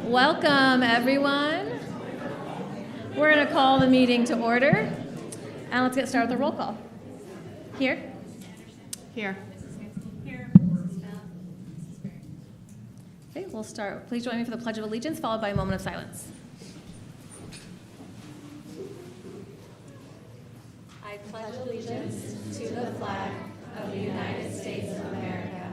Welcome, everyone. We're going to call the meeting to order, and let's get started with the roll call. Here. Here. Here. Okay, we'll start. Please join me for the Pledge of Allegiance, followed by a moment of silence. I pledge allegiance to the flag of the United States of America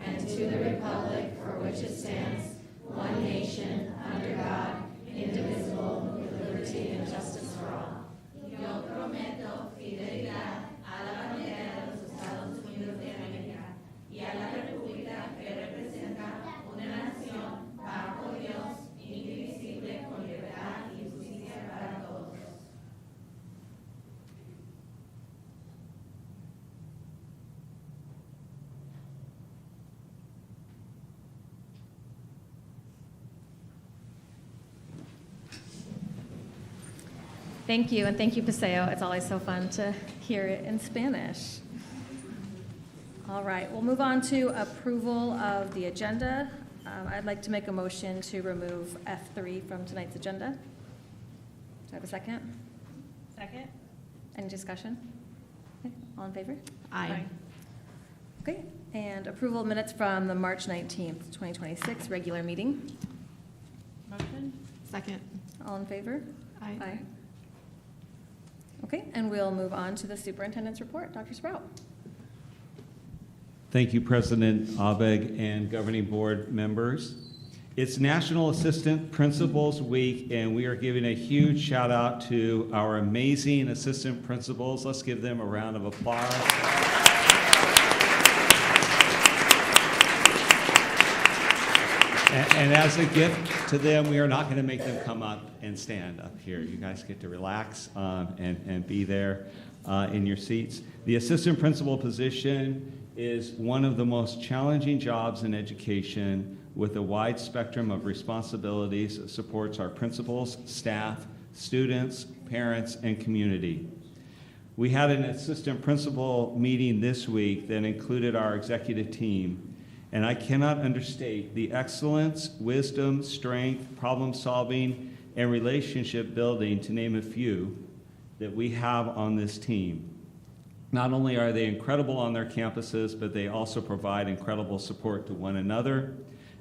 and to the republic for which it stands, one nation, under God, indivisible, with liberty and justice for all. Yo prometo fidelidad a la bandera de los Estados Unidos de América y a la república que representa una nación bajo Dios, indivisible, con libertad y justicia para todos. Thank you, and thank you, Paseo. It's always so fun to hear it in Spanish. All right, we'll move on to approval of the agenda. I'd like to make a motion to remove F3 from tonight's agenda. Do I have a second? Second. Any discussion? Okay, all in favor? Aye. Okay, and approval of minutes from the March 19th, 2026 regular meeting. Motion. Second. All in favor? Aye. Aye. Okay, and we'll move on to the superintendent's report. Dr. Sprout. Thank you, President Abeg and governing board members. It's National Assistant Principals Week, and we are giving a huge shout out to our amazing assistant principals. Let's give them a round of applause. And as a gift to them, we are not going to make them come up and stand up here. You guys get to relax and be there in your seats. The assistant principal position is one of the most challenging jobs in education, with a wide spectrum of responsibilities that supports our principals, staff, students, parents, and community. We had an assistant principal meeting this week that included our executive team, and I cannot understate the excellence, wisdom, strength, problem solving, and relationship building, to name a few, that we have on this team. Not only are they incredible on their campuses, but they also provide incredible support to one another.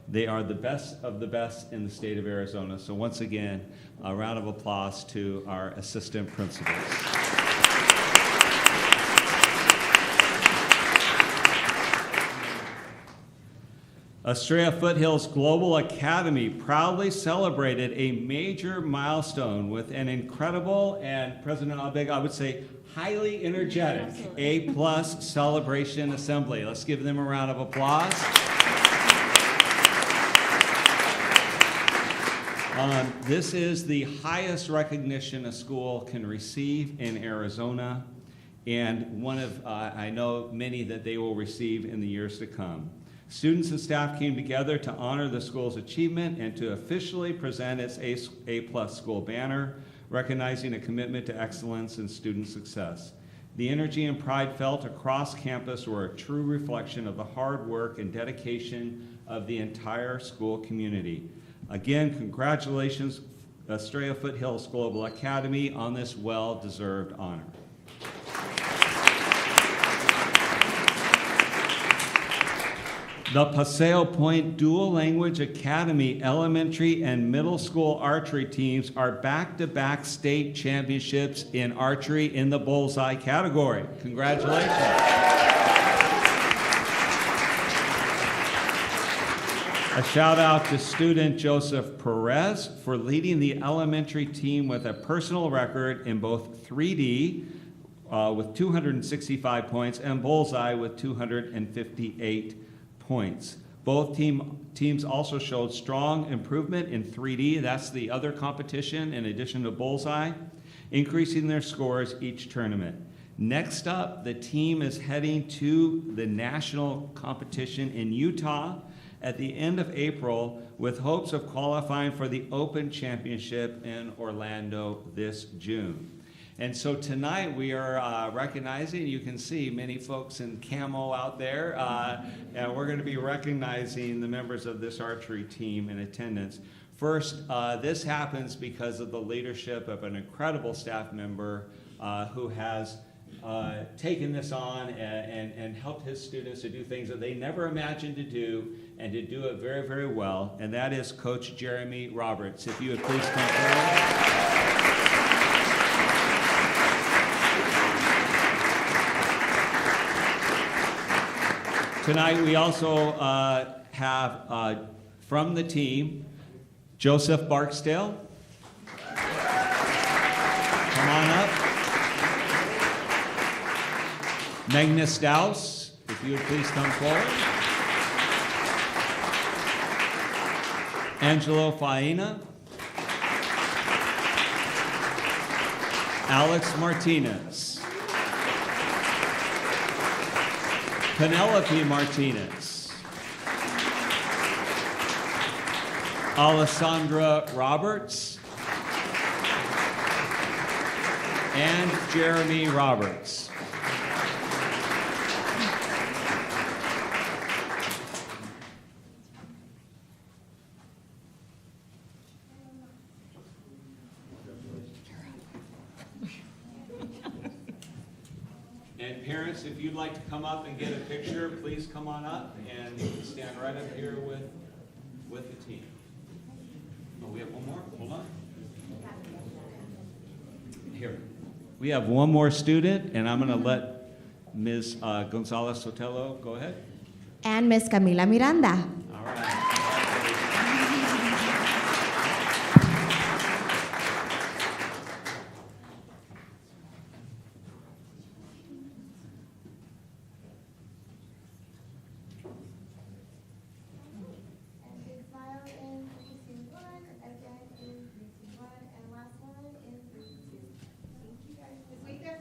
They are the best of the best in the state of Arizona. So once again, a round of applause to our assistant principals. Estrella Foothills Global Academy proudly celebrated a major milestone with an incredible and, President Abeg, I would say, highly energetic A+ celebration assembly. Let's give them a round of applause. This is the highest recognition a school can receive in Arizona, and one of, I know, many that they will receive in the years to come. Students and staff came together to honor the school's achievement and to officially present its A+ school banner, recognizing a commitment to excellence and student success. The energy and pride felt across campus were a true reflection of the hard work and dedication of the entire school community. Again, congratulations, Estrella Foothills Global Academy, on this well-deserved honor. The Paseo Point Dual Language Academy elementary and middle school archery teams are back-to-back state championships in archery in the bullseye category. Congratulations. A shout out to student Joseph Perez for leading the elementary team with a personal record in both 3D with 265 points and bullseye with 258 points. Both teams also showed strong improvement in 3D. That's the other competition in addition to bullseye, increasing their scores each tournament. Next up, the team is heading to the national competition in Utah at the end of April, with hopes of qualifying for the Open Championship in Orlando this June. And so tonight we are recognizing, you can see many folks in camo out there, and we're going to be recognizing the members of this archery team in attendance. First, this happens because of the leadership of an incredible staff member who has taken this on and helped his students to do things that they never imagined to do, and to do it very, very well, and that is Coach Jeremy Roberts. If you would please come forward. Tonight we also have from the team, Joseph Barksdale. Come on up. Magnus Dowse, if you would please come forward. Angelo Faina. Alex Martinez. Penelope Martinez. Alessandra Roberts. And Jeremy Roberts. And parents, if you'd like to come up and get a picture, please come on up and stand right up here with the team. Oh, we have one more? Hold on. Here. We have one more student, and I'm going to let Ms. Gonzalez Sotelo go ahead. And Miss Camila Miranda. All right.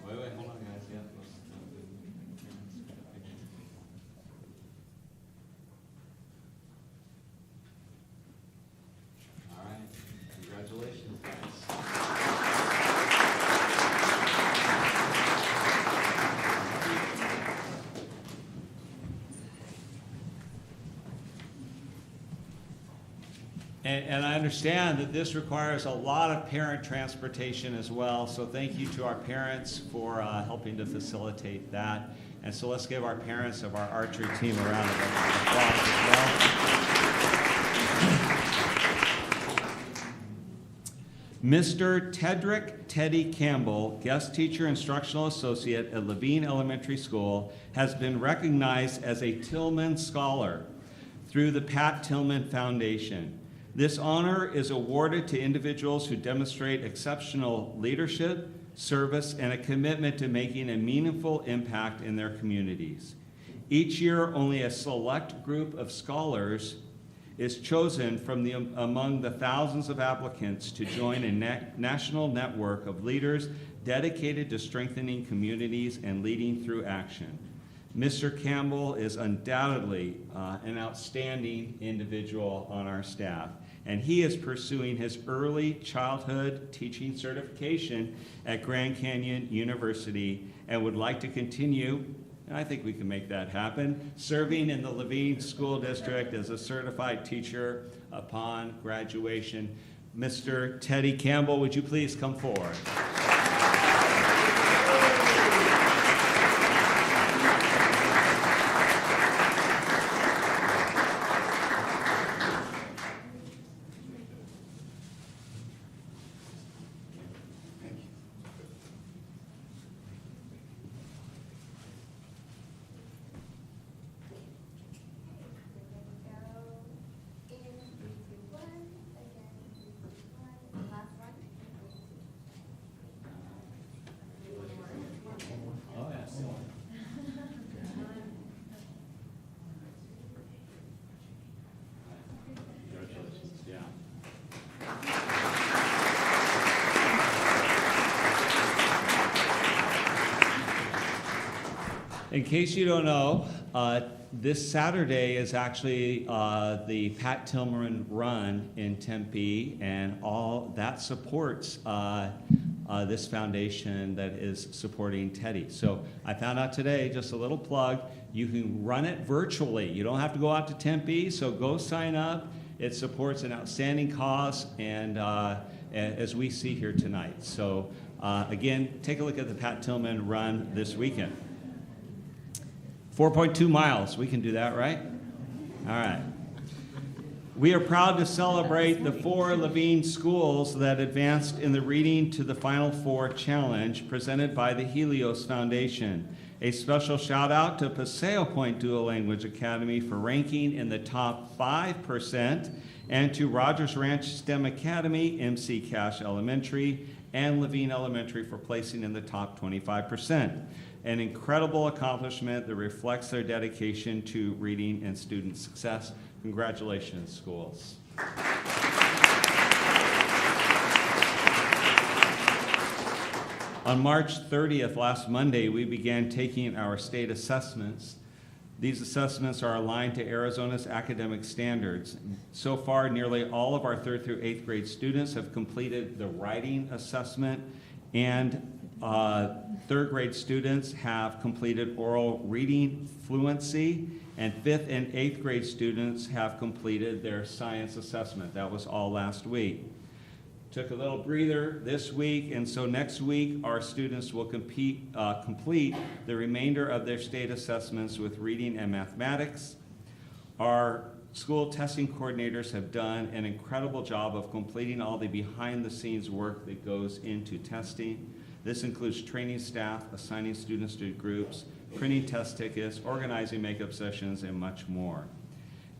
Wait, hold on, guys. Yeah. All right. Congratulations, guys. And I understand that this requires a lot of parent transportation as well, so thank you to our parents for helping to facilitate that. And so let's give our parents of our archery team a round of applause as well. Mr. Tedrick Teddy Campbell, guest teacher instructional associate at Levine Elementary School, has been recognized as a Tillman Scholar through the Pat Tillman Foundation. This honor is awarded to individuals who demonstrate exceptional leadership, service, and a commitment to making a meaningful impact in their communities. Each year, only a select group of scholars is chosen from among the thousands of applicants to join a national network of leaders dedicated to strengthening communities and leading through action. Mr. Campbell is undoubtedly an outstanding individual on our staff, and he is pursuing his early childhood teaching certification at Grand Canyon University and would like to continue, and I think we can make that happen, serving in the Levine School District as a certified teacher upon graduation. Mr. Teddy Campbell, would you please come forward? In case you don't know, this Saturday is actually the Pat Tillman Run in Tempe, and all that supports this foundation that is supporting Teddy. So I found out today, just a little plug, you can run it virtually. You don't have to go out to Tempe, so go sign up. It supports an outstanding cause, and as we see here tonight. So again, take a look at the Pat Tillman run this weekend. 4.2 miles, we can do that, right? All right. We are proud to celebrate the 4 Levine schools that advanced in the Reading to the Final Four Challenge presented by the Helios Foundation. A special shout out to Paseo Point Dual Language Academy for ranking in the top 5%, and to Rogers Ranch STEM Academy, MC Cash Elementary, and Levine Elementary for placing in the top 25%. An incredible accomplishment that reflects their dedication to reading and student success. Congratulations, schools. On March 30th, last Monday, we began taking our state assessments. These assessments are aligned to Arizona's academic standards. So far, nearly all of our 3rd through 8th grade students have completed the writing assessment, and 3rd grade students have completed oral reading fluency, and 5th and 8th grade students have completed their science assessment. That was all last week. Took a little breather this week, and so next week our students will complete the remainder of their state assessments with reading and mathematics. Our school testing coordinators have done an incredible job of completing all the behind-the-scenes work that goes into testing. This includes training staff, assigning students to groups, printing test tickets, organizing makeup sessions, and much more.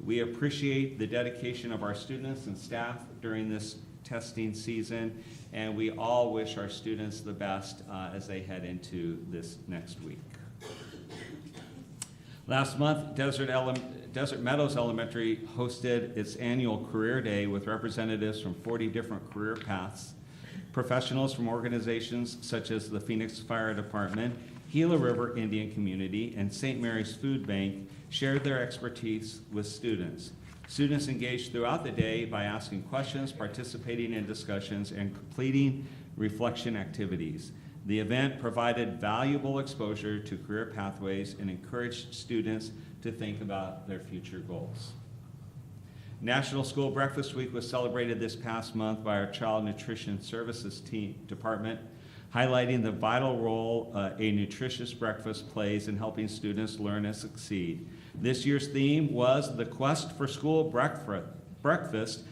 We appreciate the dedication of our students and staff during this testing season, and we all wish our students the best as they head into this next week. Last month, Desert Meadows Elementary hosted its annual Career Day with representatives from 40 different career paths. Professionals from organizations such as the Phoenix Fire Department, Gila River Indian Community, and St. Mary's Food Bank shared their expertise with students. Students engaged throughout the day by asking questions, participating in discussions, and completing reflection activities. The event provided valuable exposure to career pathways and encouraged students to think about their future goals. National School Breakfast Week was celebrated this past month by our Child Nutrition Services Department, highlighting the vital role a nutritious breakfast plays in helping students learn and succeed. This year's theme was the quest for school breakfast,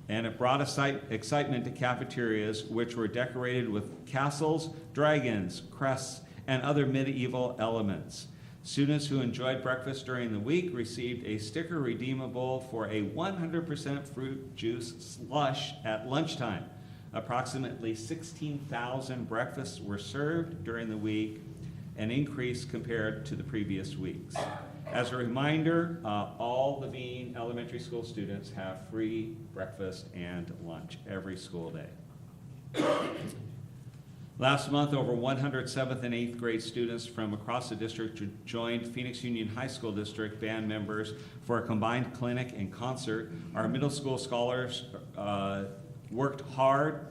and it brought excitement to cafeterias, which were decorated with castles, dragons, crests, and other medieval elements. Students who enjoyed breakfast during the week received a sticker redeemable for a 100% fruit juice slush at lunchtime. Approximately 16,000 breakfasts were served during the week, an increase compared to the previous weeks. As a reminder, all Levine Elementary School students have free breakfast and lunch every school day. Last month, over 100 7th and 8th grade students from across the district joined Phoenix Union High School District band members for a combined clinic and concert. Our middle school scholars worked hard,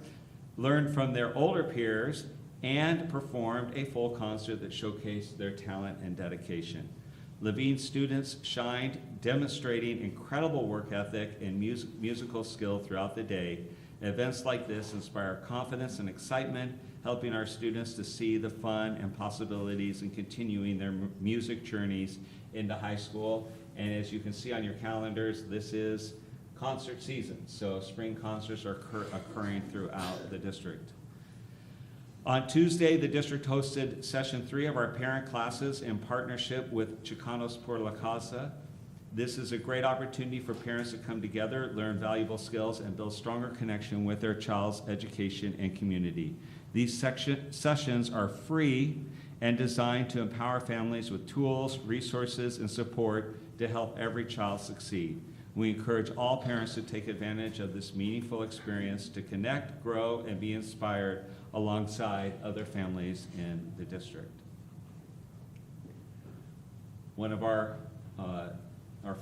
learned from their older peers, and performed a full concert that showcased their talent and dedication. Levine students shined, demonstrating incredible work ethic and musical skill throughout the day. Events like this inspire confidence and excitement, helping our students to see the fun and possibilities in continuing their music journeys into high school. And as you can see on your calendars, this is concert season, so spring concerts are occurring throughout the district. On Tuesday, the district hosted session 3 of our parent classes in partnership with Chicanos por la Casa. This is a great opportunity for parents to come together, learn valuable skills, and build stronger connection with their child's education and community. These sessions are free and designed to empower families with tools, resources, and support to help every child succeed. We encourage all parents to take advantage of this meaningful experience to connect, grow, and be inspired alongside other families in the district. One of our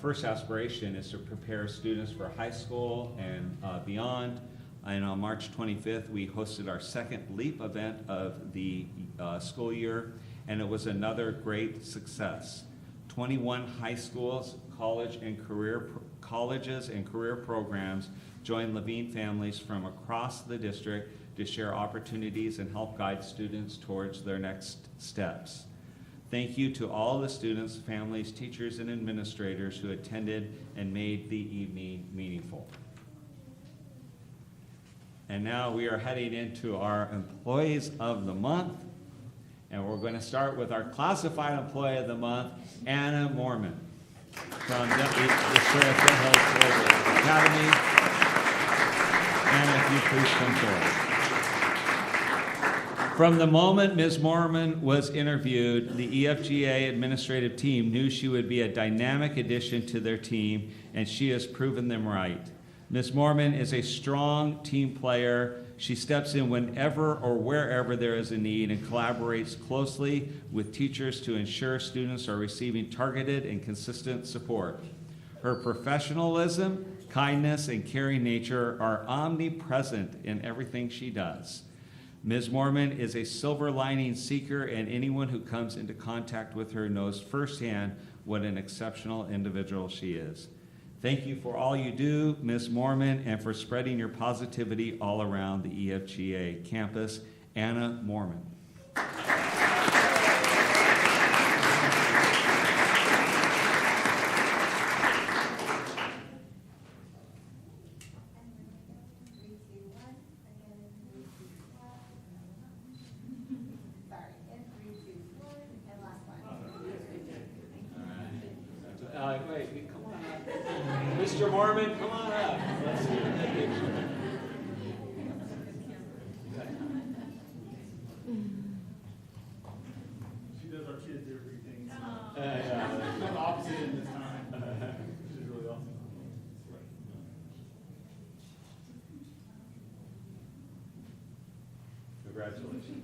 first aspiration is to prepare students for high school and beyond. And on March 25th, we hosted our second LEAP event of the school year, and it was another great success. 21 high schools, colleges and career programs joined Levine families from across the district to share opportunities and help guide students towards their next steps. Thank you to all the students, families, teachers, and administrators who attended and made the evening meaningful. And now we are heading into our Employees of the Month, and we're going to start with our Classified Employee of the Month, Anna Mormon, from the Sheriff Hills Academy. Anna, if you please come forward. From the moment Ms. Mormon was interviewed, the EFGA administrative team knew she would be a dynamic addition to their team, and she has proven them right. Ms. Mormon is a strong team player. She steps in whenever or wherever there is a need and collaborates closely with teachers to ensure students are receiving targeted and consistent support. Her professionalism, kindness, and caring nature are omnipresent in everything she does. Ms. Mormon is a silver lining seeker, and anyone who comes into contact with her knows firsthand what an exceptional individual she is. Thank you for all you do, Ms. Mormon, and for spreading your positivity all around the EFGA campus. Anna Mormon. Wait, come on up. Mr. Mormon, come on up. Let's see the picture. She does our kids everything. Yeah. Not the opposite in this time. Which is really awesome. Congratulations.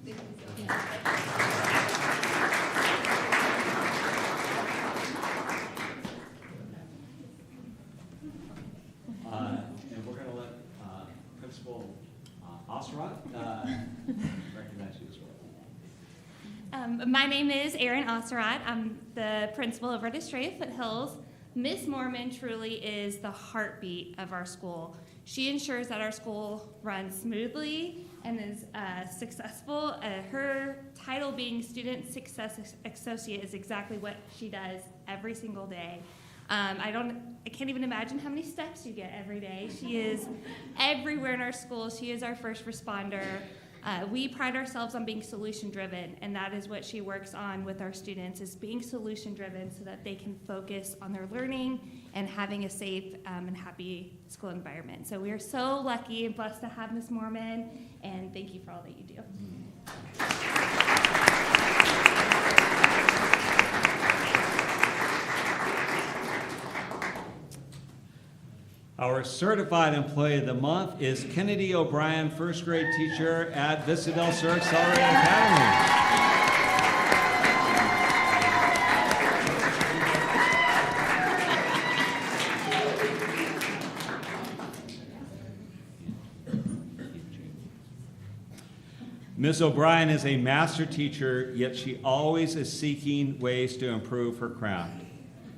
And we're going to let Principal Osrat recognize you as well. My name is Erin Osserat. I'm the principal over at Estrella Foothills. Miss Mormon truly is the heartbeat of our school. She ensures that our school runs smoothly and is successful. Her title being Student Success Associate is exactly what she does every single day. I can't even imagine how many steps you get every day. She is everywhere in our school. She is our first responder. We pride ourselves on being solution-driven, and that is what she works on with our students, is being solution-driven so that they can focus on their learning and having a safe and happy school environment. So we are so lucky and blessed to have Ms. Mormon, and thank you for all that you do. Our Certified Employee of the Month is Kennedy O'Brien, first grade teacher at Vista del Sur Accelerated Academy. Ms. O'Brien is a master teacher, yet she always is seeking ways to improve her craft.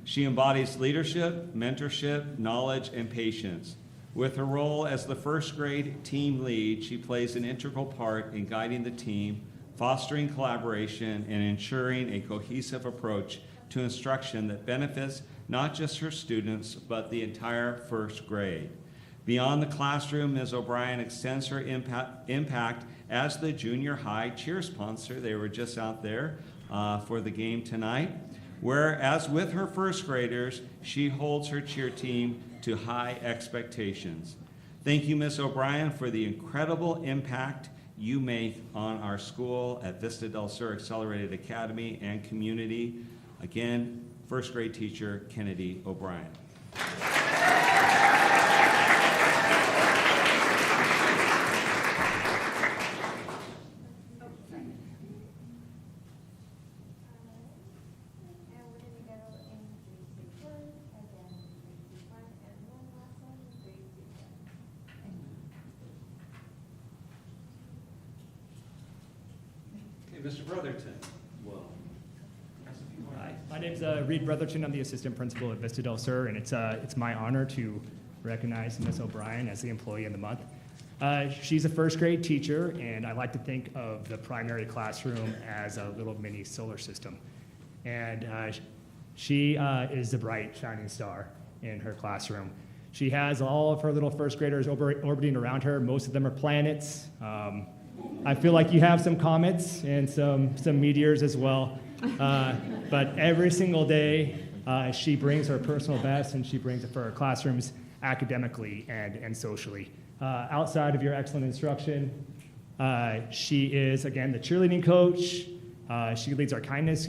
She embodies leadership, mentorship, knowledge, and patience. With her role as the first grade team lead, she plays an integral part in guiding the team, fostering collaboration, and ensuring a cohesive approach to instruction that benefits not just her students, but the entire first grade. Beyond the classroom, Ms. O'Brien extends her impact as the junior high cheer sponsor. They were just out there for the game tonight. Whereas with her first graders, she holds her cheer team to high expectations. Thank you, Ms. O'Brien, for the incredible impact you make on our school at Vista del Sur Accelerated Academy and community. Again, first grade teacher, Kennedy O'Brien. Mr. Brotherton will. Hi, my name's Reed Brotherton. I'm the assistant principal at Vista Del Sur, and it's my honor to recognize Miss O'Brien as the Employee of the Month. She's a first grade teacher, and I like to think of the primary classroom as a little mini solar system. And she is the bright, shining star in her classroom. She has all of her little first graders orbiting around her. Most of them are planets. I feel like you have some comets and some meteors as well. But every single day, she brings her personal best, and she brings it for her classrooms academically and socially. Outside of your excellent instruction, she is, again, the cheerleading coach. She leads our kindness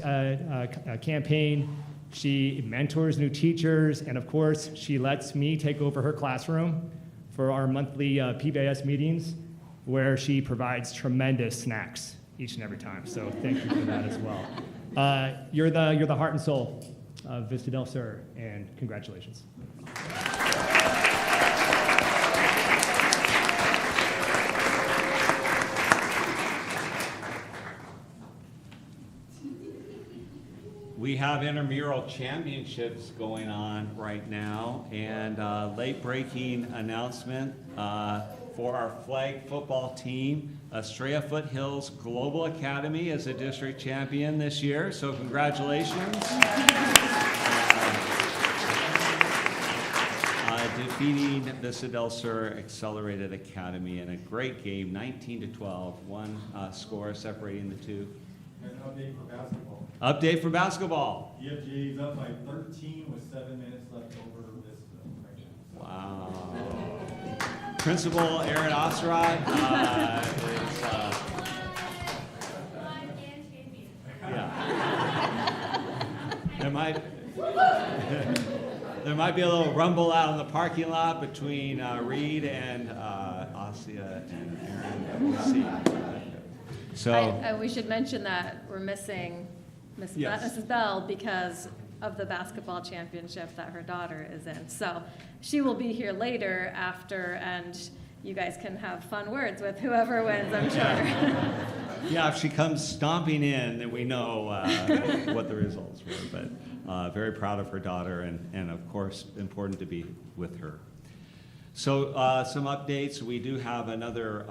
campaign. She mentors new teachers, and of course, she lets me take over her classroom for our monthly PBIS meetings, where she provides tremendous snacks each and every time. So thank you for that as well. You're the heart and soul of Vista Del Sur, and congratulations. We have intramural championships going on right now, and late-breaking announcement for our flag football team. Estrella Foothills Global Academy is a district champion this year, so congratulations. Defeating Vista Del Sur Accelerated Academy in a great game, 19-12, one score separating the two. An update for basketball. Update for basketball. EFG is up by 13 with 7 minutes left over this right now. Wow. Principal Aaron Osterod is, yeah. There might be a little rumble out in the parking lot between Reed and Ossia and Aaron. We'll see. So we should mention that we're missing Mrs. Bell because of the basketball championship that her daughter is in. So she will be here later after, and you guys can have fun words with whoever wins, I'm sure. yeah, if she comes stomping in, then we know what the results were. But very proud of her daughter, and of course, important to be with her. So some updates. We do have another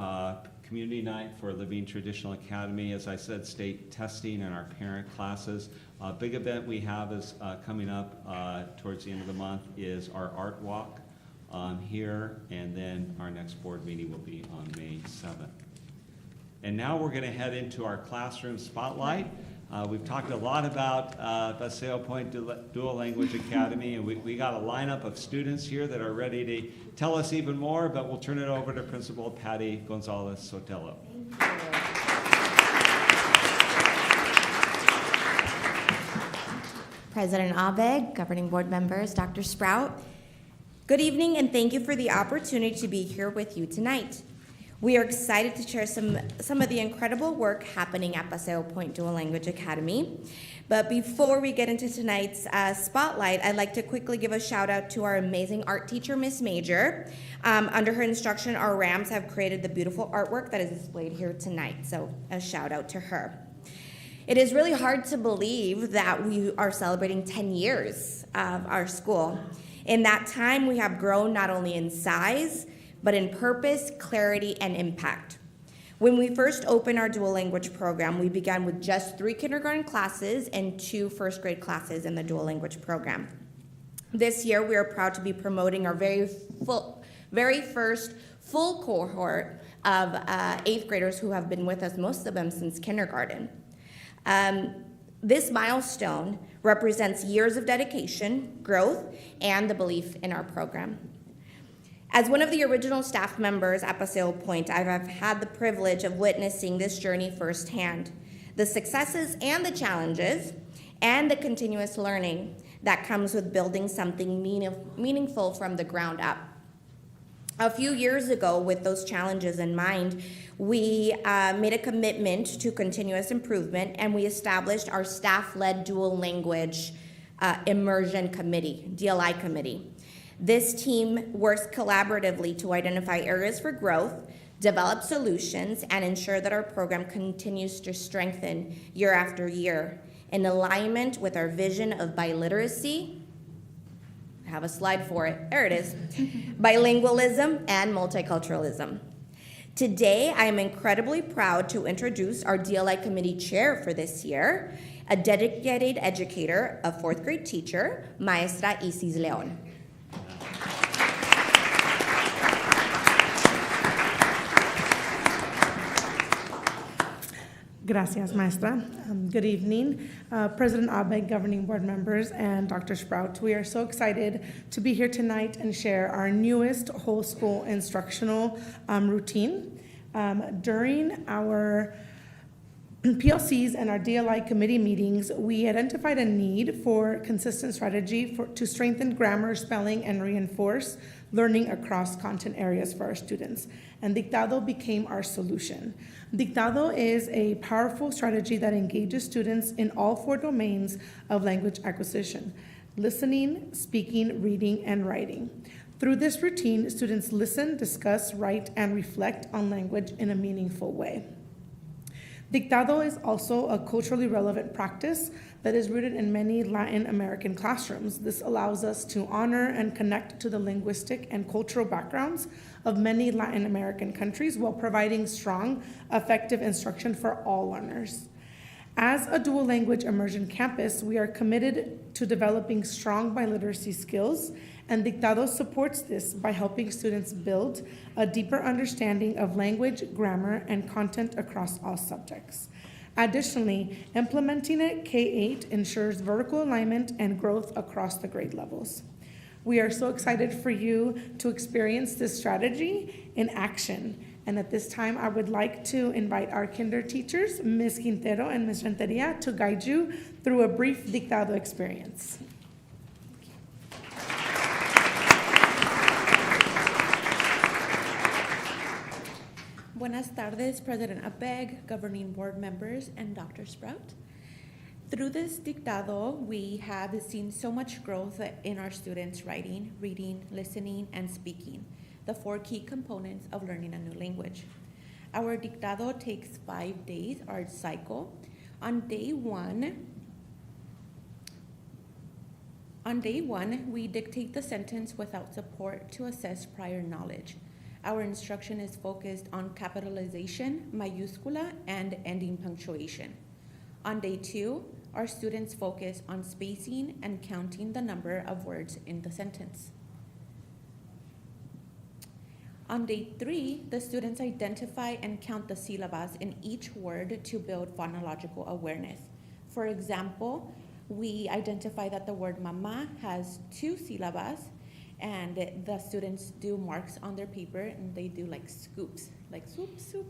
community night for Living Traditional Academy. As I said, state testing and our parent classes. A big event we have is coming up towards the end of the month is our art walk here, and then our next board meeting will be on May 7th. And now we're going to head into our classroom spotlight. We've talked a lot about Paseo Point Dual Language Academy, and we got a lineup of students here that are ready to tell us even more, but we'll turn it over to Principal Patty Gonzalez Sotelo. President Abeg, governing board members, Dr. Sprout, good evening, and thank you for the opportunity to be here with you tonight. We are excited to share some of the incredible work happening at Paseo Point Dual Language Academy. But before we get into tonight's spotlight, I'd like to quickly give a shout out to our amazing art teacher, Miss Major. Under her instruction, our Rams have created the beautiful artwork that is displayed here tonight. So a shout out to her. It is really hard to believe that we are celebrating 10 years of our school. In that time, we have grown not only in size, but in purpose, clarity, and impact. When we first opened our dual language program, we began with just 3 kindergarten classes and 2 first grade classes in the dual language program. This year, we are proud to be promoting our very first full cohort of 8th graders who have been with us, most of them since kindergarten. This milestone represents years of dedication, growth, and the belief in our program. As one of the original staff members at Paseo Point, I have had the privilege of witnessing this journey firsthand, the successes and the challenges, and the continuous learning that comes with building something meaningful from the ground up. A few years ago, with those challenges in mind, we made a commitment to continuous improvement, and we established our staff-led dual language immersion committee, DLI committee. This team works collaboratively to identify areas for growth, develop solutions, and ensure that our program continues to strengthen year after year in alignment with our vision of biliteracy. I have a slide for it. There it is. Bilingualism and multiculturalism. Today, I am incredibly proud to introduce our DLI committee chair for this year, a dedicated educator, a fourth grade teacher, Maestra Isis Leon. Gracias, Maestra. Good evening, President Abeg, governing board members, and Dr. Sprout. We are so excited to be here tonight and share our newest whole school instructional routine. During our PLCs and our DLI committee meetings, we identified a need for consistent strategy to strengthen grammar, spelling, and reinforce learning across content areas for our students. And Dictado became our solution. Dictado is a powerful strategy that engages students in all 4 domains of language acquisition: listening, speaking, reading, and writing. Through this routine, students listen, discuss, write, and reflect on language in a meaningful way. Dictado is also a culturally relevant practice that is rooted in many Latin American classrooms. This allows us to honor and connect to the linguistic and cultural backgrounds of many Latin American countries while providing strong, effective instruction for all learners. As a dual language immersion campus, we are committed to developing strong biliteracy skills, and Dictado supports this by helping students build a deeper understanding of language, grammar, and content across all subjects. Additionally, implementing it K-8 ensures vertical alignment and growth across the grade levels. We are so excited for you to experience this strategy in action. And at this time, I would like to invite our kinder teachers, Ms. Quintero and Ms. Renteria, to guide you through a brief Dictado experience. Buenas tardes, President Abeg, governing board members, and Dr. Sprout. Through this Dictado, we have seen so much growth in our students' writing, reading, listening, and speaking, the 4 key components of learning a new language. Our Dictado takes 5 days, our cycle. On day one, we dictate the sentence without support to assess prior knowledge. Our instruction is focused on capitalization, mayúscula, and ending punctuation. On day 2, our students focus on spacing and counting the number of words in the sentence. On day 3, the students identify and count the syllables in each word to build phonological awareness. For example, we identify that the word mama has 2 syllables, and the students do marks on their paper, and they do like scoops, like swoop, swoop.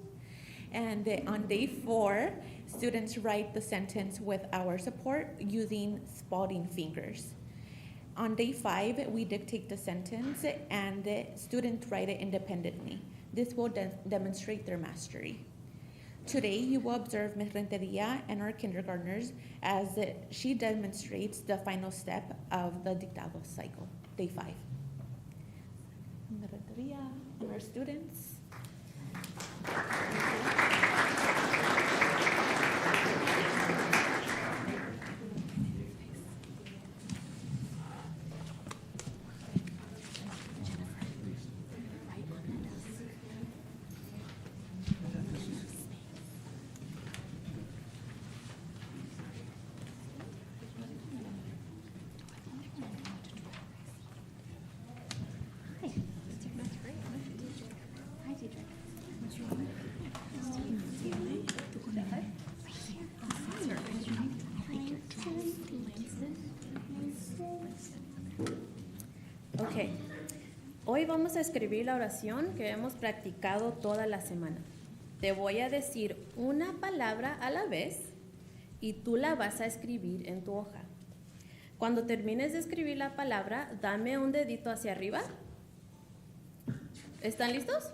And on day 4, students write the sentence with our support using spotting fingers. On day 5, we dictate the sentence, and the students write it independently. This will demonstrate their mastery. Today, you will observe Ms. Renteria and our kindergartners as she demonstrates the final step of the Dictado cycle, day 5. Ms. Renteria and our students. Ok, hoy vamos a escribir la oración que hemos practicado toda la semana. Te voy a decir una palabra a la vez y tú la vas a escribir en tu hoja. Cuando termines de escribir la palabra, dame un dedito hacia arriba. ¿Están listos?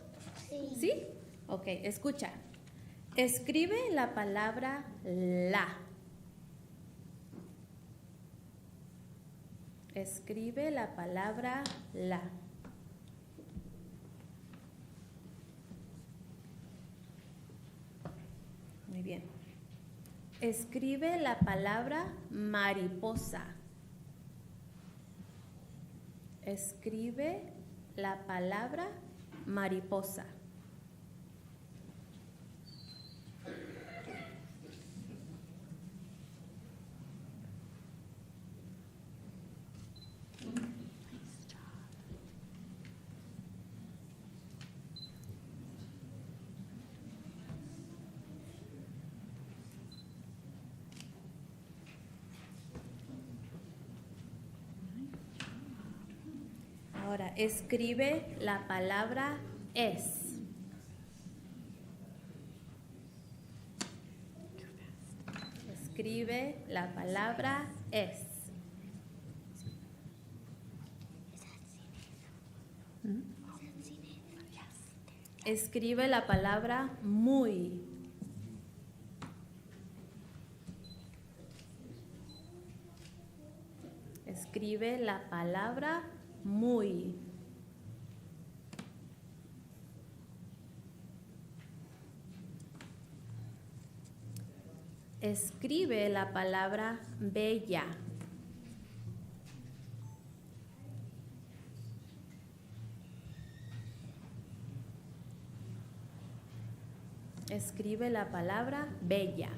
Sí. ¿Sí? Ok, escucha. Escribe la palabra la. Escribe la palabra la. Muy bien. Escribe la palabra mariposa. Escribe la palabra mariposa. Ahora, escribe la palabra es. Escribe la palabra es. Escribe la palabra muy. Escribe la palabra muy. Escribe la palabra bella. Escribe la palabra bella.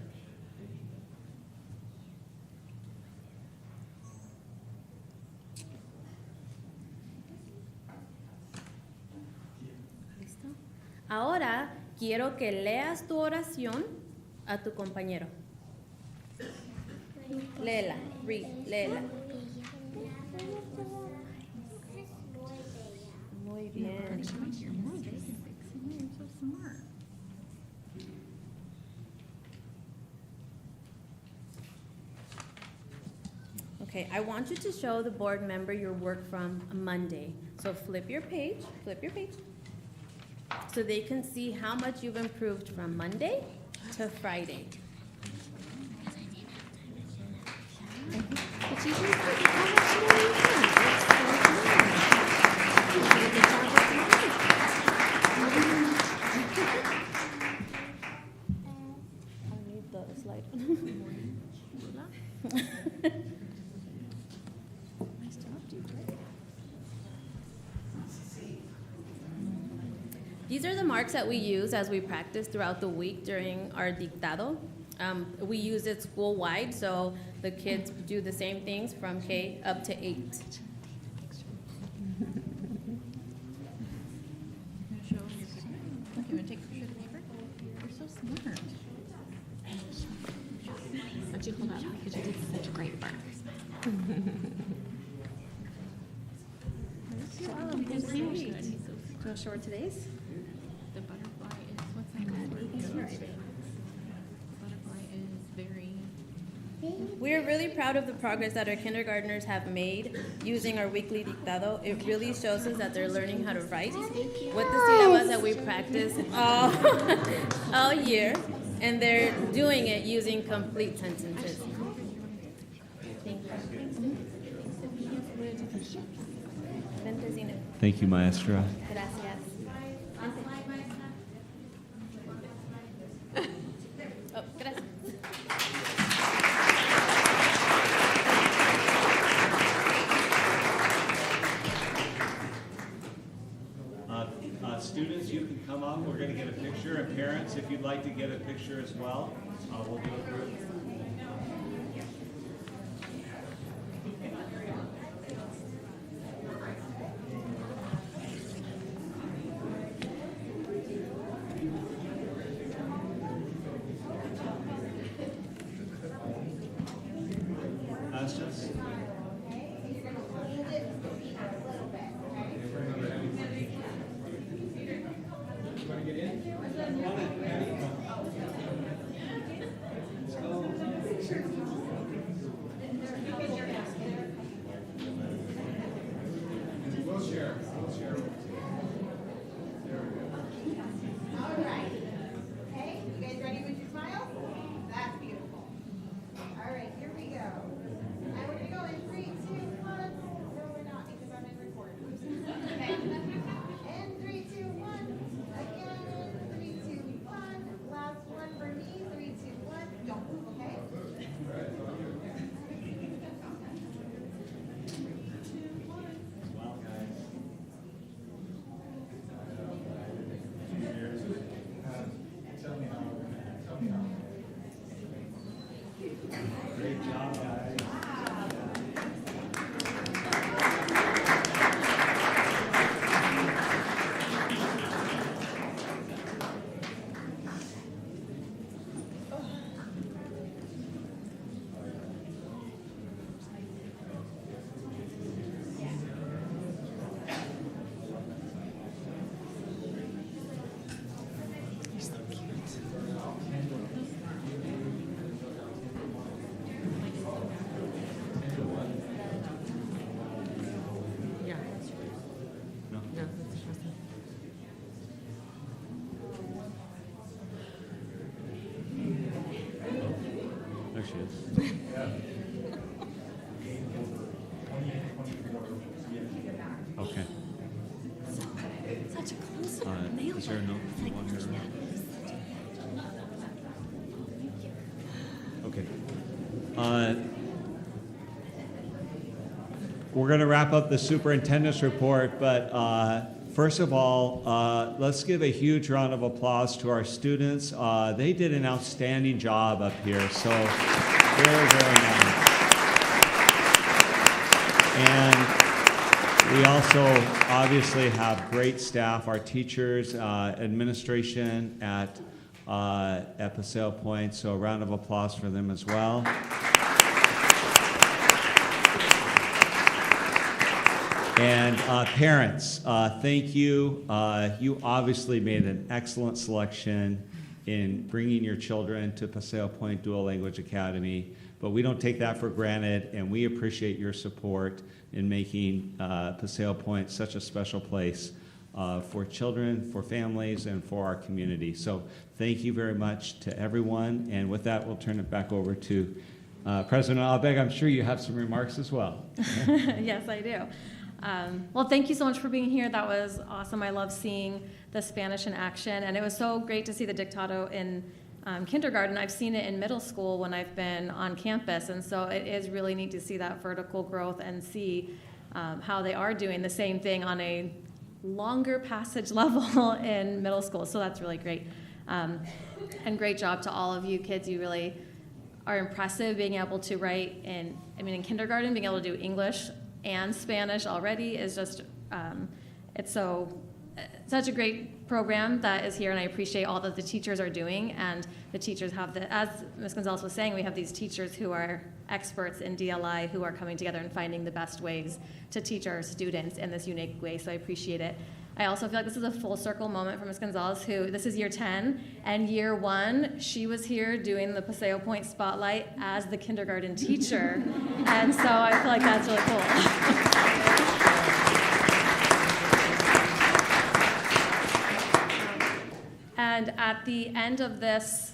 ¿Listo? Ahora quiero que leas tu oración a tu compañero. Léela, read, léela. Muy bien. Okay, I want you to show the board member your work from Monday. So flip your page, so they can see how much you've improved from Monday to Friday. I need the slide. These are the marks that we use as we practice throughout the week during our dictado. We use it school-wide, so the kids do the same things from K up to 8. You want to take a picture of the paper? You're so smart. Why don't you hold up because you did such great work. Do you want to show her today's? The butterfly is, what's that word? The butterfly is very... We are really proud of the progress that our kindergartners have made using our weekly dictado. It really shows us that they're learning how to write with the syllabus that we practice all year, and they're doing it using complete sentences. Thank you, Maestra. Gracias. Oh, gracias. Students, you can come up. We're going to get a picture. And parents, if you'd like to get a picture as well, we'll do a group. Questions? That's beautiful. All right, here we go. I would Great job, guys. Yeah. No? No, that's the first one. There she is. Okay. Such a close Is there a note you want her to write? Okay. We're going to wrap up the superintendent's report, but first of all, let's give a huge round of applause to our students. They did an outstanding job up here, so very, very nice. And we also obviously have great staff, our teachers, administration at Paseo Point, so a round of applause for them as well. And parents, thank you. You obviously made an excellent selection in bringing your children to Paseo Point Dual Language Academy, but we don't take that for granted, and we appreciate your support in making Paseo Point such a special place for children, for families, and for our community. So thank you very much to everyone, and with that, we'll turn it back over to President Abeg. I'm sure you have some remarks as well. Yes, I do. Well, thank you so much for being here. That was awesome. I love seeing the Spanish in action, and it was so great to see the dictado in kindergarten. I've seen it in middle school when I've been on campus, and so it is really neat to see that vertical growth and see how they are doing the same thing on a longer passage level in middle school. So that's really great. And great job to all of you kids. You really are impressive being able to write in kindergarten, being able to do English and Spanish already is just, it's such a great program that is here, and I appreciate all that the teachers are doing. And the teachers have as Ms. Gonzalez was saying, we have these teachers who are experts in DLI who are coming together and finding the best ways to teach our students in this unique way, so I appreciate it. I also feel like this is a full circle moment for Ms. Gonzalez, who, this is year 10, and year 1, she was here doing the Paseo Point Spotlight as the kindergarten teacher, and so I feel like that's really cool. And at the end of this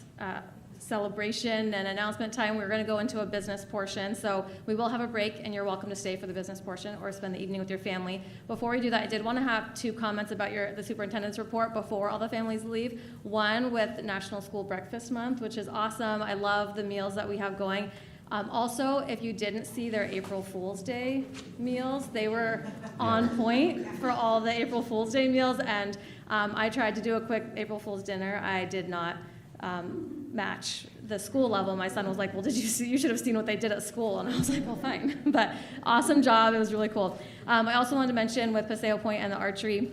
celebration and announcement time, we're going to go into a business portion. So we will have a break, and you're welcome to stay for the business portion or spend the evening with your family. Before we do that, I did want to have 2 comments about the superintendent's report before all the families leave. One with National School Breakfast Month, which is awesome. I love the meals that we have going. Also, if you didn't see their April Fool's Day meals, they were on point for all the April Fool's Day meals, and I tried to do a quick April Fool's dinner. I did not match the school level. My son was like, well, you should have seen what they did at school. And I was like, well, fine. But awesome job. It was really cool. I also wanted to mention with Paseo Point and the archery,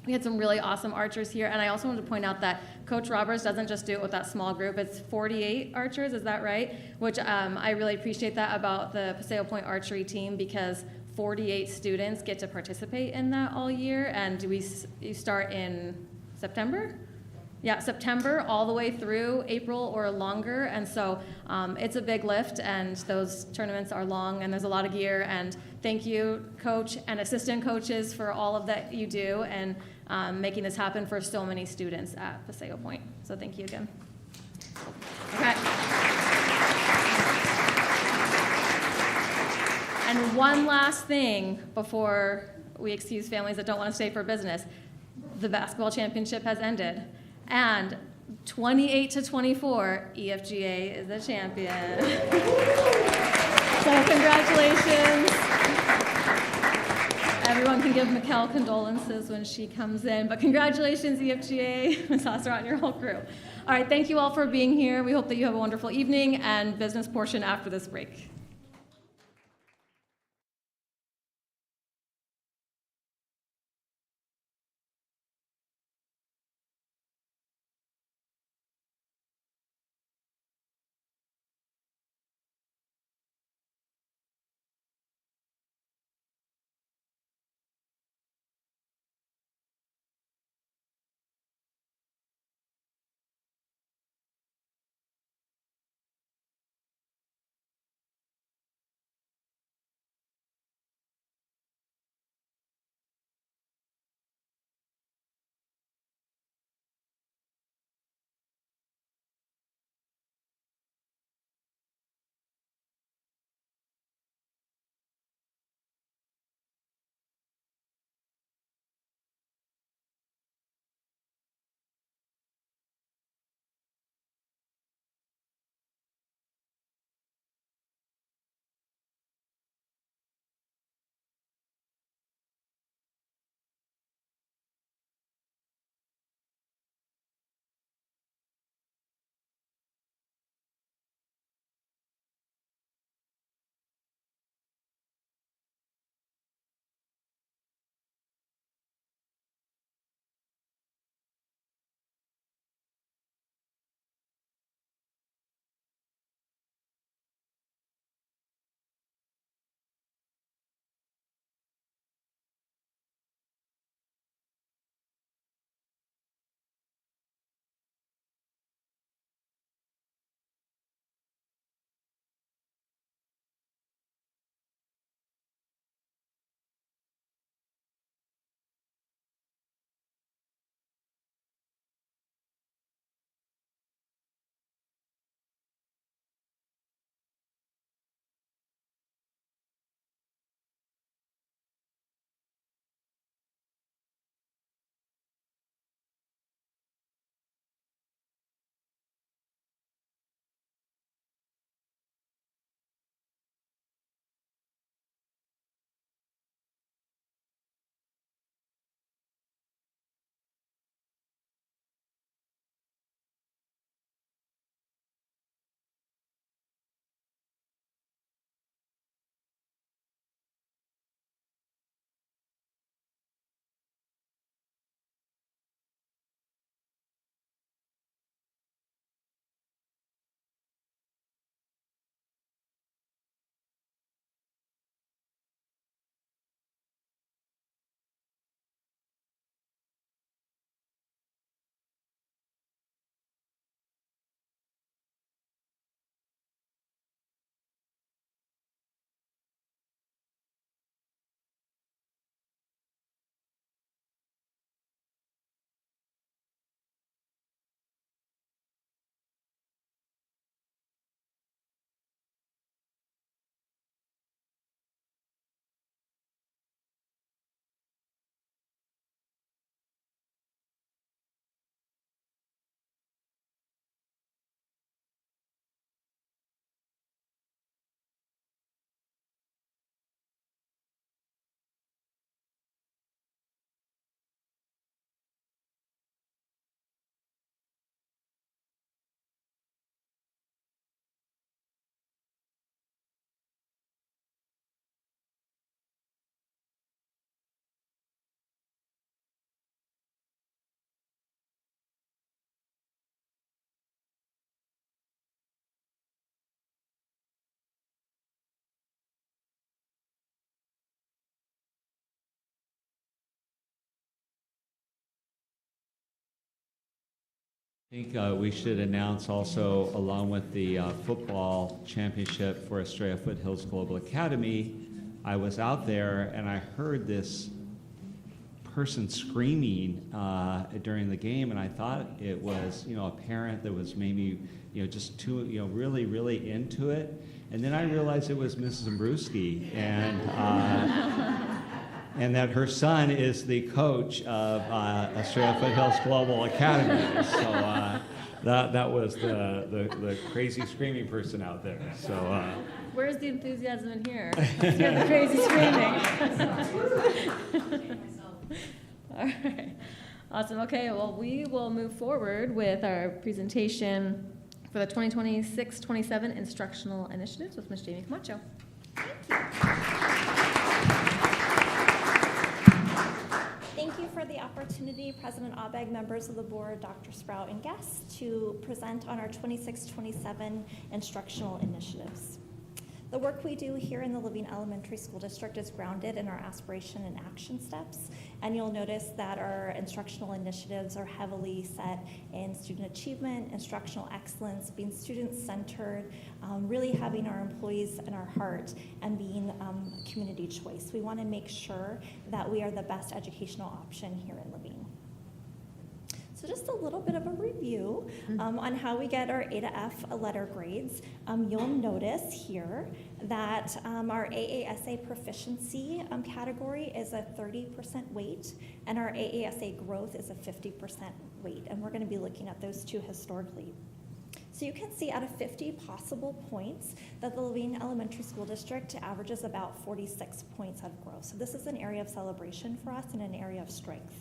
we had some really awesome archers here. And I also wanted to point out that Coach Roberts doesn't just do it with that small group. It's 48 archers, is that right? Which I really appreciate that about the Paseo Point archery team, because 48 students get to participate in that all year. And you start in September? Yeah, September all the way through April or longer, and so it's a big lift, and those tournaments are long, and there's a lot of gear, and thank you, coach and assistant coaches, for all of that you do, and making this happen for so many students at Paseo Point. So thank you again. Okay. And one last thing before we excuse families that don't want to stay for business. The basketball championship has ended. And 28-24, EFGA is the champion. So congratulations. Everyone can give Mikkel condolences when she comes in. But congratulations, EFGA, Ms. Hasserat, and your whole crew. All right, thank you all for being here. We hope that you have a wonderful evening and business portion after this break. I think we should announce also, along with the football championship for Estrella Foothills Global Academy, I was out there and I heard this person screaming during the game, and I thought it was, a parent that was maybe, just too, really, really into it. And then I realized it was Mrs. Imbruski, and that her son is the coach of Estrella Foothills Global Academy. So That was the crazy screaming person out there. So Where's the enthusiasm in here? Let's hear the crazy screaming. All right. Awesome. Okay, well, we will move forward with our presentation for the 2026-27 instructional initiatives with Ms. Jamie Camacho. Thank you for the opportunity, President Abeg, members of the board, Dr. Sprout, and guests, to present on our 26-27 instructional initiatives. The work we do here in the Levine Elementary School District is grounded in our aspiration and action steps, and you'll notice that our instructional initiatives are heavily set in student achievement, instructional excellence, being student-centered, really having our employees in our heart, and being community choice. We want to make sure that we are the best educational option here in Levine. So just a little bit of a review on how we get our A to F letter grades. You'll notice here that our AASA proficiency category is a 30% weight, and our AASA growth is a 50% weight, and we're going to be looking at those two historically. So you can see out of 50 possible points that the Levine Elementary School District averages about 46 points out of growth. So this is an area of celebration for us and an area of strength.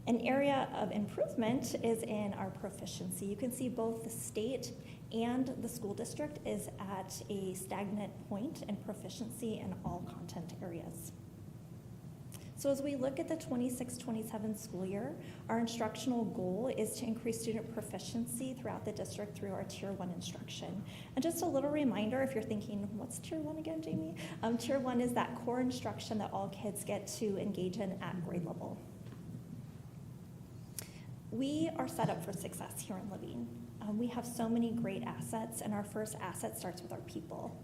An area of improvement is in our proficiency. You can see both the state and the school district is at a stagnant point in proficiency in all content areas. So as we look at the 26-27 school year, our instructional goal is to increase student proficiency throughout the district through our Tier 1 instruction. And just a little reminder, if you're thinking, what's Tier 1 again, Jamie? Tier 1 is that core instruction that all kids get to engage in at grade level. We are set up for success here in Levine. We have so many great assets, and our first asset starts with our people.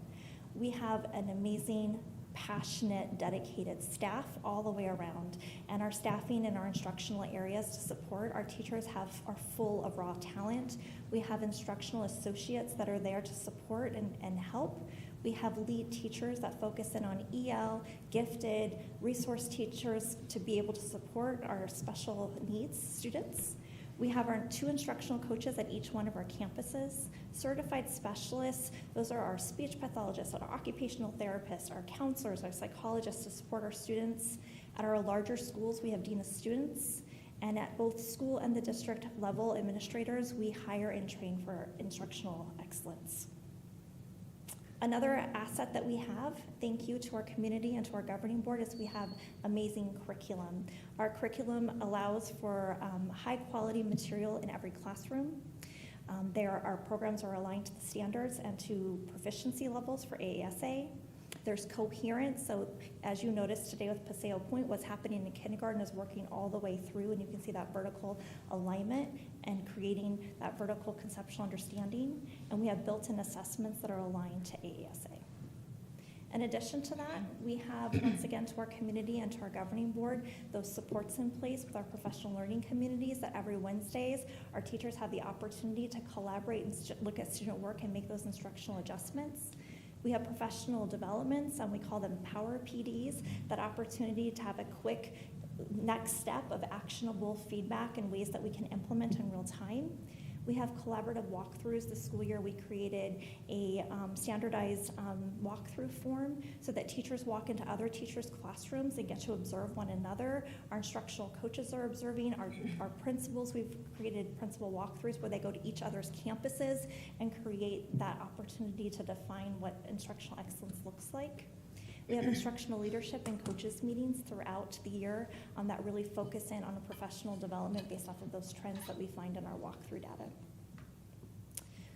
We have an amazing, passionate, dedicated staff all the way around, and our staffing in our instructional areas to support our teachers are full of raw talent. We have instructional associates that are there to support and help. We have lead teachers that focus in on EL, gifted, resource teachers to be able to support our special needs students. We have our 2 instructional coaches at each one of our campuses, certified specialists. Those are our speech pathologists, our occupational therapists, our counselors, our psychologists to support our students. At our larger schools, we have dean of students. And at both school and the district level administrators, we hire and train for instructional excellence. Another asset that we have, thank you to our community and to our governing board, is we have amazing curriculum. Our curriculum allows for high quality material in every classroom. Our programs are aligned to the standards and to proficiency levels for AASA. There's coherence, so as you noticed today with Paseo Point, what's happening in kindergarten is working all the way through, and you can see that vertical alignment and creating that vertical conceptual understanding. And we have built-in assessments that are aligned to AASA. In addition to that, we have, once again, to our community and to our governing board, those supports in place with our professional learning communities that every Wednesdays, our teachers have the opportunity to collaborate and look at student work and make those instructional adjustments. We have professional developments, and we call them Power PDs, that opportunity to have a quick next step of actionable feedback and ways that we can implement in real time. We have collaborative walkthroughs. This school year, we created a standardized walkthrough form so that teachers walk into other teachers' classrooms and get to observe one another. Our instructional coaches are observing. Our principals, we've created principal walkthroughs where they go to each other's campuses and create that opportunity to define what instructional excellence looks like. We have instructional leadership and coaches meetings throughout the year that really focus in on a professional development based off of those trends that we find in our walkthrough data.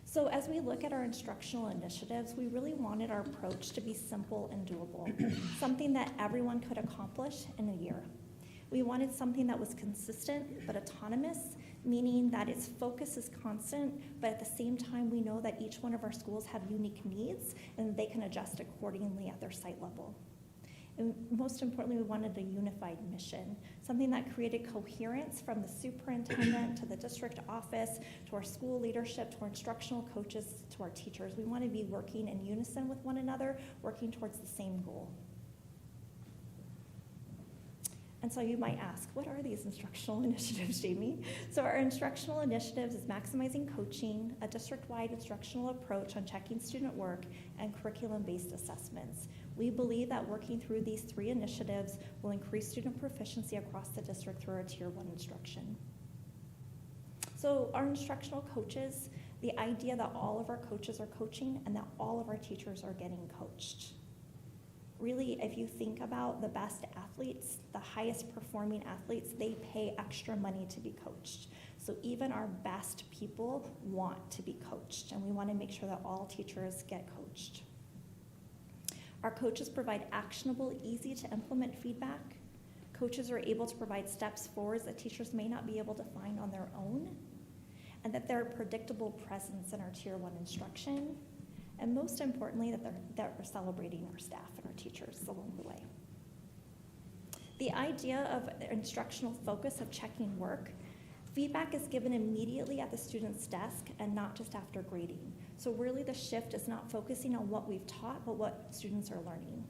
So as we look at our instructional initiatives, we really wanted our approach to be simple and doable, something that everyone could accomplish in a year. We wanted something that was consistent but autonomous, meaning that its focus is constant, but at the same time, we know that each one of our schools have unique needs and they can adjust accordingly at their site level. And most importantly, we wanted a unified mission, something that created coherence from the superintendent to the district office, to our school leadership, to our instructional coaches, to our teachers. We want to be working in unison with one another, working towards the same goal. And so you might ask, what are these instructional initiatives, Jamie? So our instructional initiatives is maximizing coaching, a district-wide instructional approach on checking student work, and curriculum-based assessments. We believe that working through these 3 initiatives will increase student proficiency across the district through our Tier 1 instruction. So our instructional coaches, the idea that all of our coaches are coaching and that all of our teachers are getting coached. Really, if you think about the best athletes, the highest performing athletes, they pay extra money to be coached. So even our best people want to be coached, and we want to make sure that all teachers get coached. Our coaches provide actionable, easy to implement feedback. Coaches are able to provide steps forward that teachers may not be able to find on their own, and that they're a predictable presence in our Tier 1 instruction. And most importantly, that we're celebrating our staff and our teachers along the way. The idea of instructional focus of checking work, feedback is given immediately at the student's desk and not just after grading. So really the shift is not focusing on what we've taught, but what students are learning.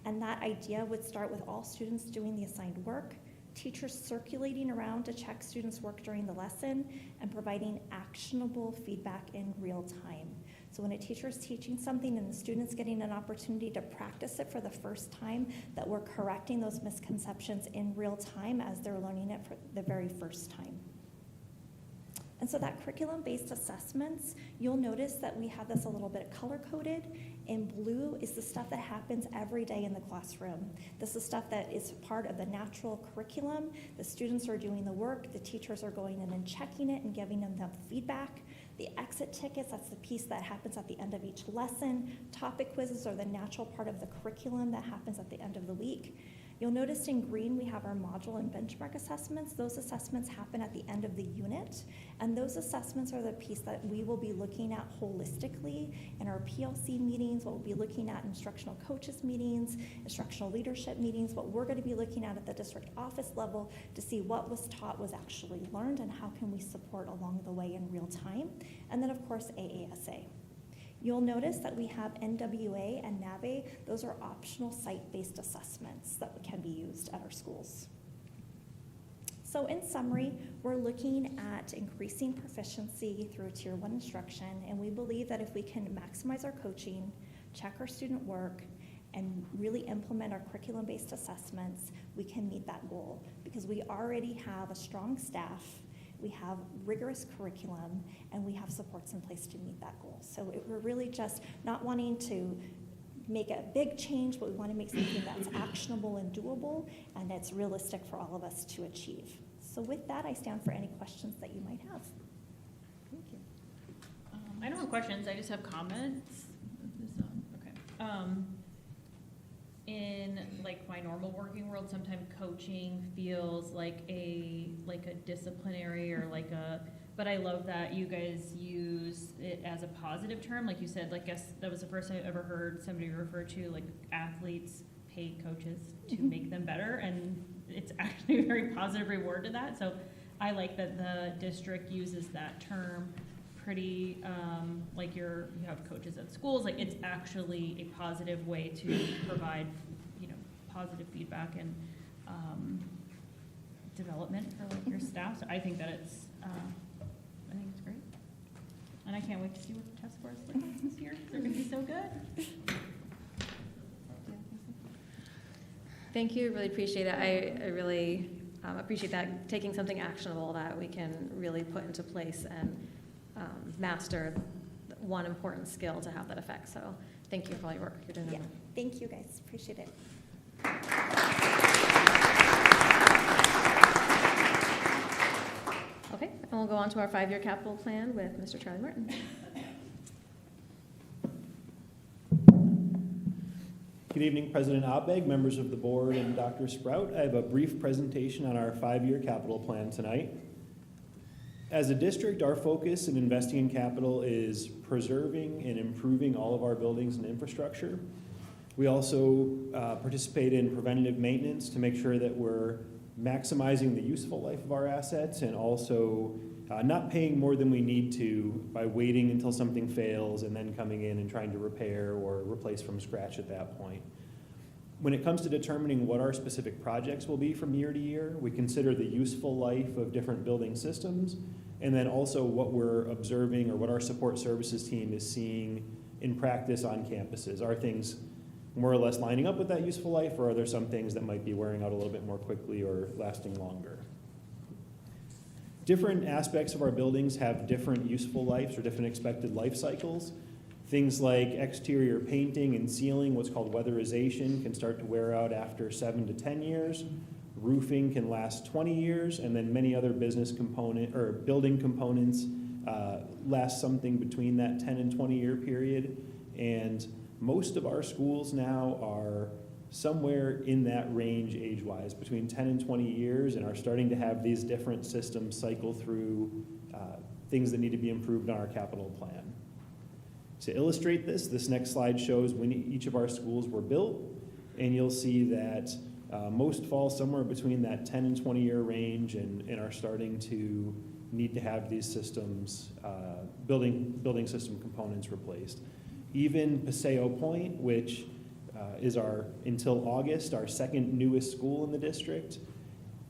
And that idea would start with all students doing the assigned work, teachers circulating around to check students' work during the lesson, and providing actionable feedback in real time. So when a teacher is teaching something and the student's getting an opportunity to practice it for the first time, that we're correcting those misconceptions in real time as they're learning it for the very first time. And so that curriculum-based assessments, you'll notice that we have this a little bit color-coded. In blue is the stuff that happens every day in the classroom. This is stuff that is part of the natural curriculum. The students are doing the work, the teachers are going in and checking it and giving them the feedback. The exit tickets, that's the piece that happens at the end of each lesson. Topic quizzes are the natural part of the curriculum that happens at the end of the week. You'll notice in green we have our module and benchmark assessments. Those assessments happen at the end of the unit, and those assessments are the piece that we will be looking at holistically in our PLC meetings, what we'll be looking at in instructional coaches meetings, instructional leadership meetings, what we're going to be looking at the district office level to see what was taught was actually learned and how can we support along the way in real time. And then of course AASA. You'll notice that we have NWA and NAVE. Those are optional site-based assessments that can be used at our schools. So in summary, we're looking at increasing proficiency through Tier 1 instruction, and we believe that if we can maximize our coaching, check our student work, and really implement our curriculum-based assessments, we can meet that goal because we already have a strong staff, we have rigorous curriculum, and we have supports in place to meet that goal. So we're really just not wanting to make a big change, but we want to make something that's actionable and doable, and that's realistic for all of us to achieve. So with that, I stand for any questions that you might have. Thank you. I don't have questions, I just have comments. Is this on? Okay. In like my normal working world, sometimes coaching feels like a disciplinary or but I love that you guys use it as a positive term. Like you said, guess that was the first time I ever heard somebody refer to athletes pay coaches to make them better, and it's actually a very positive reward to that. So I like that the district uses that term pretty, you have coaches at schools, it's actually a positive way to provide, positive feedback and development for your staff. So I think that it's great. And I can't wait to see what the test scores look like this year. They're gonna be so good. Thank you, really appreciate it. I really appreciate that, taking something actionable that we can really put into place and master one important skill to have that effect. So thank you for all your work you're doing. Yeah, thank you guys, appreciate it. Okay, and we'll go on to our 5-year capital plan with Mr. Charlie Martin. Good evening, President Abeg, members of the board, and Dr. Sprout. I have a brief presentation on our 5-year capital plan tonight. As a district, our focus in investing in capital is preserving and improving all of our buildings and infrastructure. We also participate in preventative maintenance to make sure that we're maximizing the useful life of our assets and also not paying more than we need to by waiting until something fails and then coming in and trying to repair or replace from scratch at that point. When it comes to determining what our specific projects will be from year to year, we consider the useful life of different building systems, and then also what we're observing or what our support services team is seeing in practice on campuses. Are things more or less lining up with that useful life, or are there some things that might be wearing out a little bit more quickly or lasting longer? Different aspects of our buildings have different useful lives or different expected life cycles. Things like exterior painting and sealing, what's called weatherization, can start to wear out after 7 to 10 years. Roofing can last 20 years, and then many other business component or building components last something between that 10 and 20-year period. And most of our schools now are somewhere in that range age-wise, between 10 and 20 years, and are starting to have these different systems cycle through things that need to be improved on our capital plan. To illustrate this next slide shows when each of our schools were built, and you'll see that most fall somewhere between that 10 and 20-year range and are starting to need to have these systems, building system components replaced. Even Paseo Point, which is until August, our second newest school in the district,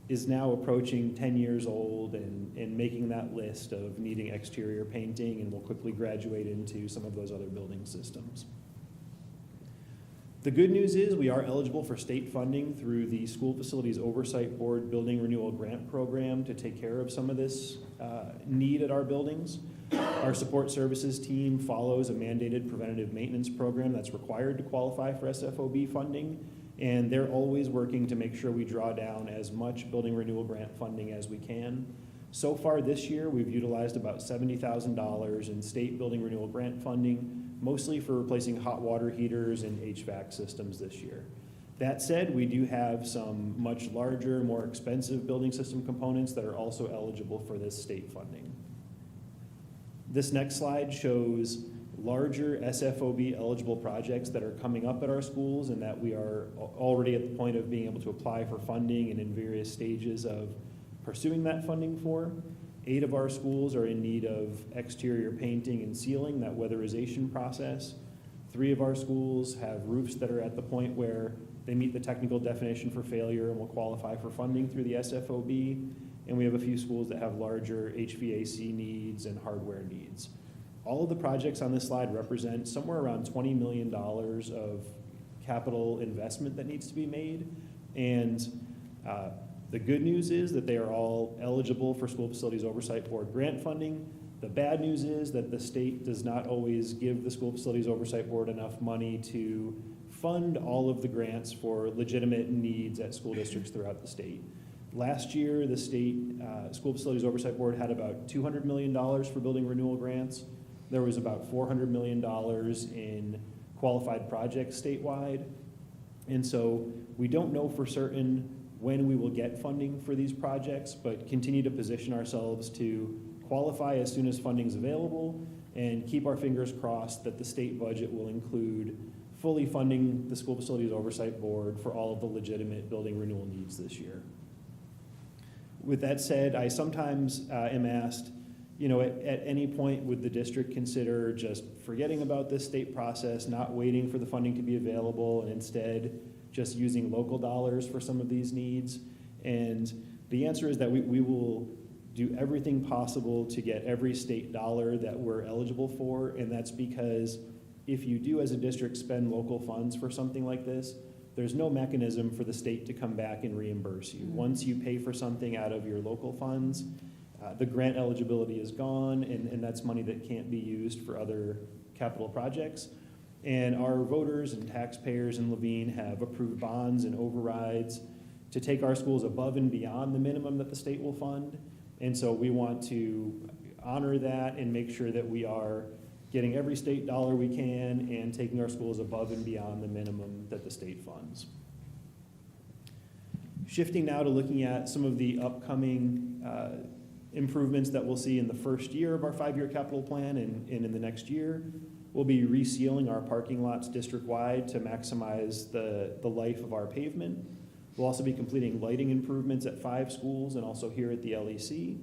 is now approaching 10 years old and making that list of needing exterior painting, and will quickly graduate into some of those other building systems. The good news is we are eligible for state funding through the School Facilities Oversight Board Building Renewal Grant Program to take care of some of this need at our buildings. Our support services team follows a mandated preventative maintenance program that's required to qualify for SFOB funding, and they're always working to make sure we draw down as much building renewal grant funding as we can. So far this year, we've utilized about $70,000 in state building renewal grant funding, mostly for replacing hot water heaters and HVAC systems this year. That said, we do have some much larger, more expensive building system components that are also eligible for this state funding. This next slide shows larger SFOB eligible projects that are coming up at our schools and that we are already at the point of being able to apply for funding and in various stages of pursuing that funding for. 8 of our schools are in need of exterior painting and sealing, that weatherization process. 3 of our schools have roofs that are at the point where they meet the technical definition for failure and will qualify for funding through the SFOB. And we have a few schools that have larger HVAC needs and hardware needs. All of the projects on this slide represent somewhere around $20 million of capital investment that needs to be made. And the good news is that they are all eligible for School Facilities Oversight Board grant funding. The bad news is that the state does not always give the School Facilities Oversight Board enough money to fund all of the grants for legitimate needs at school districts throughout the state. Last year, the state School Facilities Oversight Board had about $200 million for building renewal grants. There was about $400 million in qualified projects statewide. And so we don't know for certain when we will get funding for these projects, but continue to position ourselves to qualify as soon as funding is available and keep our fingers crossed that the state budget will include fully funding the School Facilities Oversight Board for all of the legitimate building renewal needs this year. With that said, I sometimes am asked, at any point would the district consider just forgetting about this state process, not waiting for the funding to be available, and instead just using local dollars for some of these needs? And the answer is that we will do everything possible to get every state dollar that we're eligible for, and that's because if you do as a district spend local funds for something like this, there's no mechanism for the state to come back and reimburse you. Once you pay for something out of your local funds, the grant eligibility is gone, and that's money that can't be used for other capital projects. And our voters and taxpayers in Levine have approved bonds and overrides to take our schools above and beyond the minimum that the state will fund. And so we want to honor that and make sure that we are getting every state dollar we can and taking our schools above and beyond the minimum that the state funds. Shifting now to looking at some of the upcoming improvements that we'll see in the first year of our 5-year capital plan and in the next year. We'll be resealing our parking lots district-wide to maximize the life of our pavement. We'll also be completing lighting improvements at 5 schools and also here at the LEC,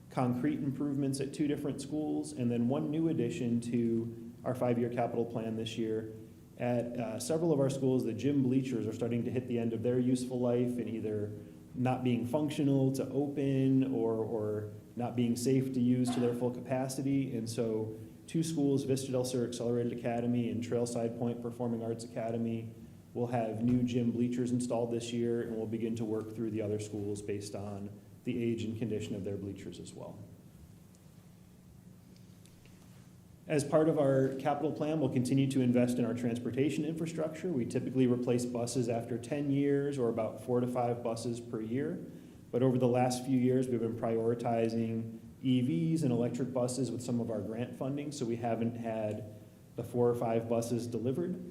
concrete improvements at 2 different schools, and then one new addition to our 5-year capital plan this year At several of our schools, the gym bleachers are starting to hit the end of their useful life and either not being functional to open or not being safe to use to their full capacity. And so 2 schools, Vista Del Sur Accelerated Academy and Trailside Point Performing Arts Academy, will have new gym bleachers installed this year, and we'll begin to work through the other schools based on the age and condition of their bleachers as well. As part of our capital plan, we'll continue to invest in our transportation infrastructure. We typically replace buses after 10 years or about 4 to 5 buses per year. But over the last few years, we've been prioritizing EVs and electric buses with some of our grant funding, so we haven't had the 4 or 5 buses delivered.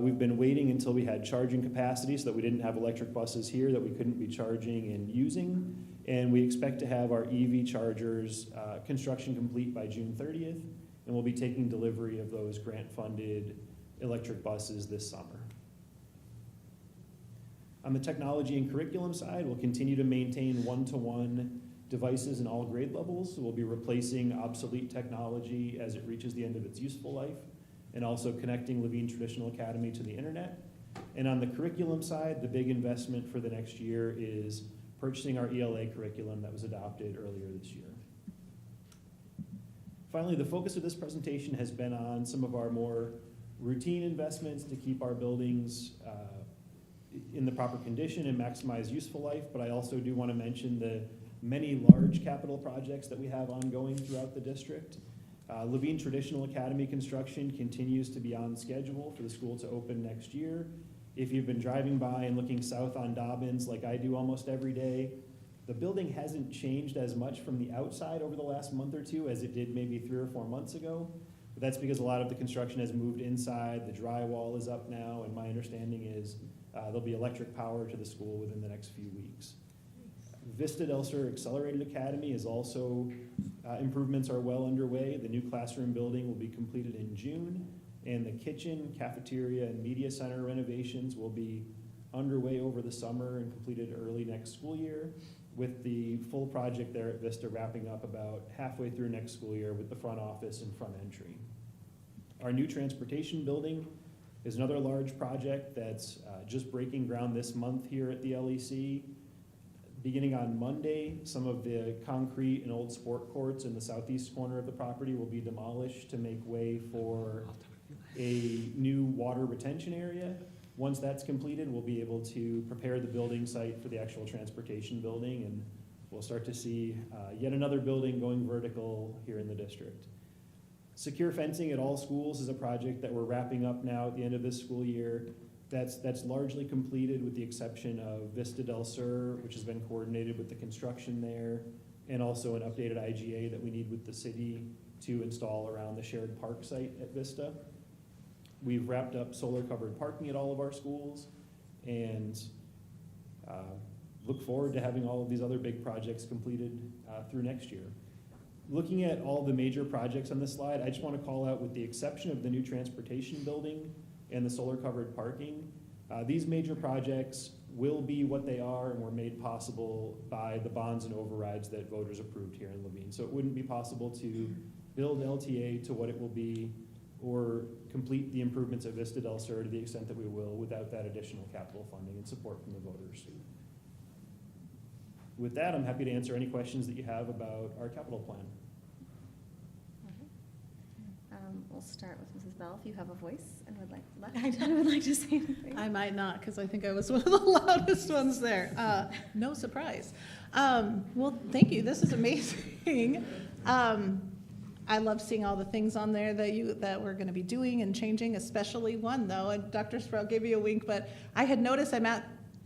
We've been waiting until we had charging capacity so that we didn't have electric buses here that we couldn't be charging and using. And we expect to have our EV chargers construction complete by June 30th. And we'll be taking delivery of those grant-funded electric buses this summer. On the technology and curriculum side, we'll continue to maintain one-to-one devices in all grade levels. So we'll be replacing obsolete technology as it reaches the end of its useful life, and also connecting Levine Traditional Academy to the internet. And on the curriculum side, the big investment for the next year is purchasing our ELA curriculum that was adopted earlier this year. Finally, the focus of this presentation has been on some of our more routine investments to keep our buildings in the proper condition and maximize useful life, but I also do want to mention the many large capital projects that we have ongoing throughout the district. Levine Traditional Academy construction continues to be on schedule for the school to open next year. If you've been driving by and looking south on Dobbins like I do almost every day, the building hasn't changed as much from the outside over the last month or 2 as it did maybe 3 or 4 months ago. But that's because a lot of the construction has moved inside, the drywall is up now, and my understanding is there'll be electric power to the school within the next few weeks. Vista Del Sur Accelerated Academy is also, improvements are well underway. The new classroom building will be completed in June, and the kitchen, cafeteria, and media center renovations will be underway over the summer and completed early next school year, with the full project there at Vista wrapping up about halfway through next school year with the front office and front entry. Our new transportation building is another large project that's just breaking ground this month here at the LEC. Beginning on Monday, some of the concrete and old sport courts in the southeast corner of the property will be demolished to make way for a new water retention area. Once that's completed, we'll be able to prepare the building site for the actual transportation building, and we'll start to see yet another building going vertical here in the district. Secure fencing at all schools is a project that we're wrapping up now at the end of this school year. That's largely completed with the exception of Vista Del Sur, which has been coordinated with the construction there, and also an updated IGA that we need with the city to install around the shared park site at Vista. We've wrapped up solar-covered parking at all of our schools, and look forward to having all of these other big projects completed through next year. Looking at all the major projects on this slide, I just want to call out, with the exception of the new transportation building and the solar-covered parking, these major projects will be what they are and were made possible by the bonds and overrides that voters approved here in Levine. So it wouldn't be possible to build LTA to what it will be or complete the improvements at Vista Del Sur to the extent that we will without that additional capital funding and support from the voters. With that, I'm happy to answer any questions that you have about our capital plan. We'll start with Mrs. Bell, if you have a voice and would like to say anything. I might not, because I think I was one of the loudest ones there. No surprise. Well, thank you. This is amazing. I love seeing all the things on there that we're going to be doing and changing, especially one, though, and Dr. Sprout gave you a wink, but I had noticed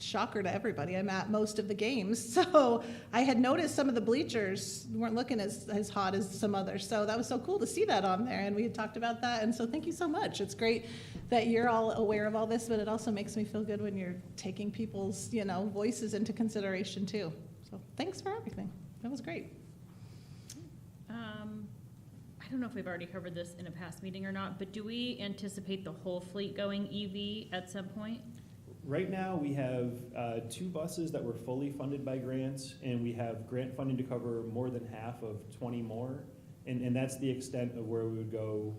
shocker to everybody, I'm at most of the games, so I had noticed some of the bleachers weren't looking as hot as some others, so that was so cool to see that on there, and we had talked about that, and so thank you so much. It's great that you're all aware of all this, but it also makes me feel good when you're taking people's, voices into consideration too. So thanks for everything. That was great. I don't know if we've already covered this in a past meeting or not, but do we anticipate the whole fleet going EV at some point? Right now, we have 2 buses that were fully funded by grants, and we have grant funding to cover more than half of 20 more. And that's the extent of where we would go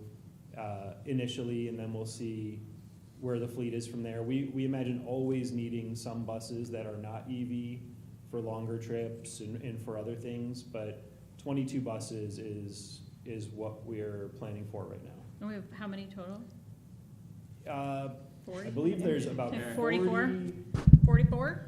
initially, and then we'll see where the fleet is from there. We imagine always needing some buses that are not EV for longer trips and for other things, but 22 buses is what we're planning for right now. And we have how many total? 40? I believe there's about 44? 44?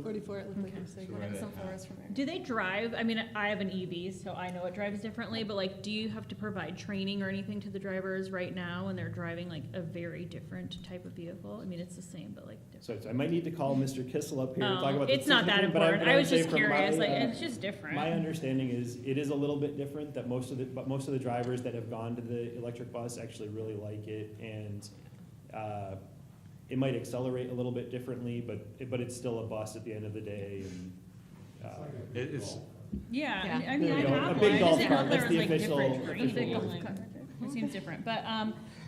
44, it looked like you were saying. Do they drive? I mean, I have an EV, so I know it drives differently, but like, do you have to provide training or anything to the drivers right now when they're driving like a very different type of vehicle? I mean, it's the same, but like different. So I might need to call Mr. Kissel up here and talk about the it's not that different, but important. I was would say just from curious, my, like, it's just different. My understanding is it is a little bit different, that most of the drivers that have gone to the electric bus actually really like it, and it might accelerate a little bit differently, but it's still a bus at the end of the day. And, It's, Yeah, Yeah. I mean, I There you go. have A one. big I golf just didn't know cart. if there That's was the like different official training. It seems different, but